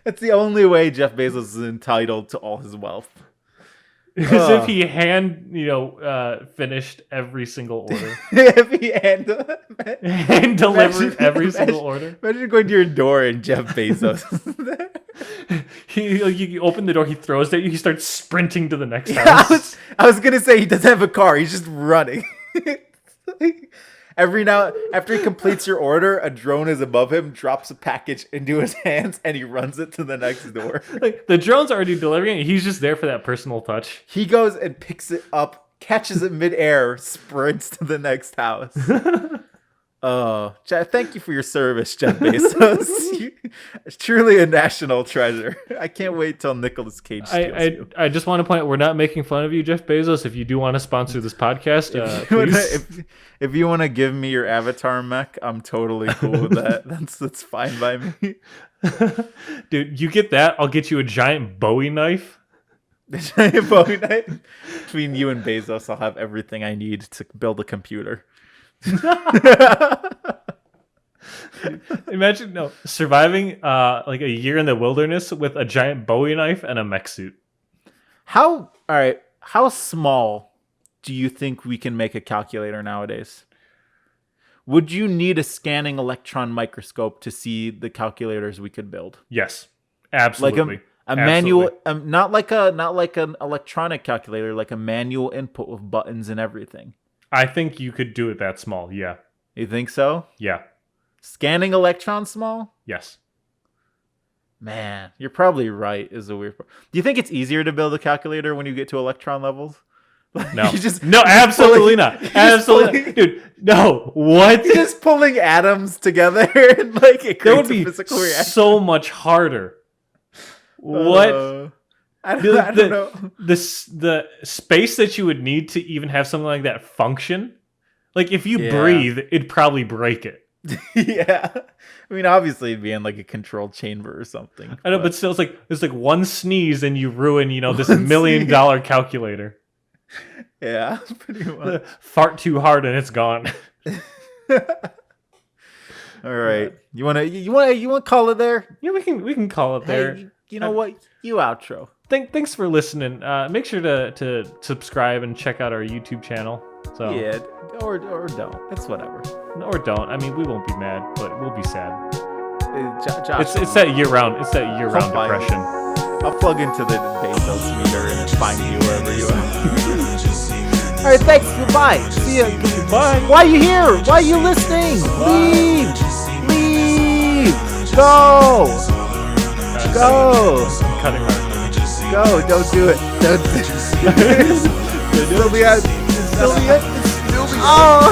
That's the only way Jeff Bezos is entitled to all his wealth. As if he finished every single order. If he Hand delivered every single order. Imagine going to your door and Jeff Bezos is there. You open the door, he throws it at you, he starts sprinting to the next Yeah, house. I was gonna say he doesn't have a car, he's just running. Every now after he completes your order, a drone is above him, drops a package into his hands, and he runs it to the next door. Like the drone's already delivering it, he's just there for that personal touch. He goes and picks it up, catches it midair, sprints to the next house. Oh, thank you for your service, Jeff Bezos. It's truly a national treasure. I can't wait till Nicolas Cage steals you. I just want to point out, we're not making fun of you, Jeff Bezos. If you do want to sponsor this podcast, please. If you want to give me your avatar mech, I'm totally cool with that. That's fine by me. Dude, you get that, I'll get you a giant Bowie knife. The giant Bowie knife. Between you and Bezos, I'll have everything I need to build a computer. Imagine surviving like a year in the wilderness with a giant Bowie knife and a mech suit. How small do you think we can make a calculator nowadays? Would you need a scanning electron microscope to see the calculators we could build? Yes, absolutely. A manual, not like an electronic calculator, like a manual input with buttons and everything. I think you could do it that small. Yeah. You think so? Yeah. Scanning electron small? Yes. Man, you're probably right. Is the weird part. Do you think it's easier to build a calculator when you get to electron levels? No. No, absolutely not. Absolutely not. Dude, no. What? You're just pulling atoms together and like it creates a physical reaction. So much harder. What? I don't know. The space that you would need to even have something like that function, like if you breathe, it'd probably break it. Yeah. I mean, obviously it'd be in like a controlled chamber or something. I know, but still, it's like one sneeze and you ruin, this $1 million calculator. Yeah, pretty much. Fart too hard and it's gone. All right. You wanna call it there? Yeah, we can call it there. Hey, you know what? You outro. Thanks for listening. Make sure to subscribe and check out our YouTube channel. So yeah, or don't. It's whatever. Or don't. I mean, we won't be mad, but we'll be sad. Josh, it's that year-round. It's that year-round depression. I'll plug into the Bezos meter and find you wherever you are. All right, thanks. Goodbye. See ya. Bye. Why are you here? Why are you listening? Leave. Go. Cutting hard. Go. Don't do it. Don't. Still be it. Oh.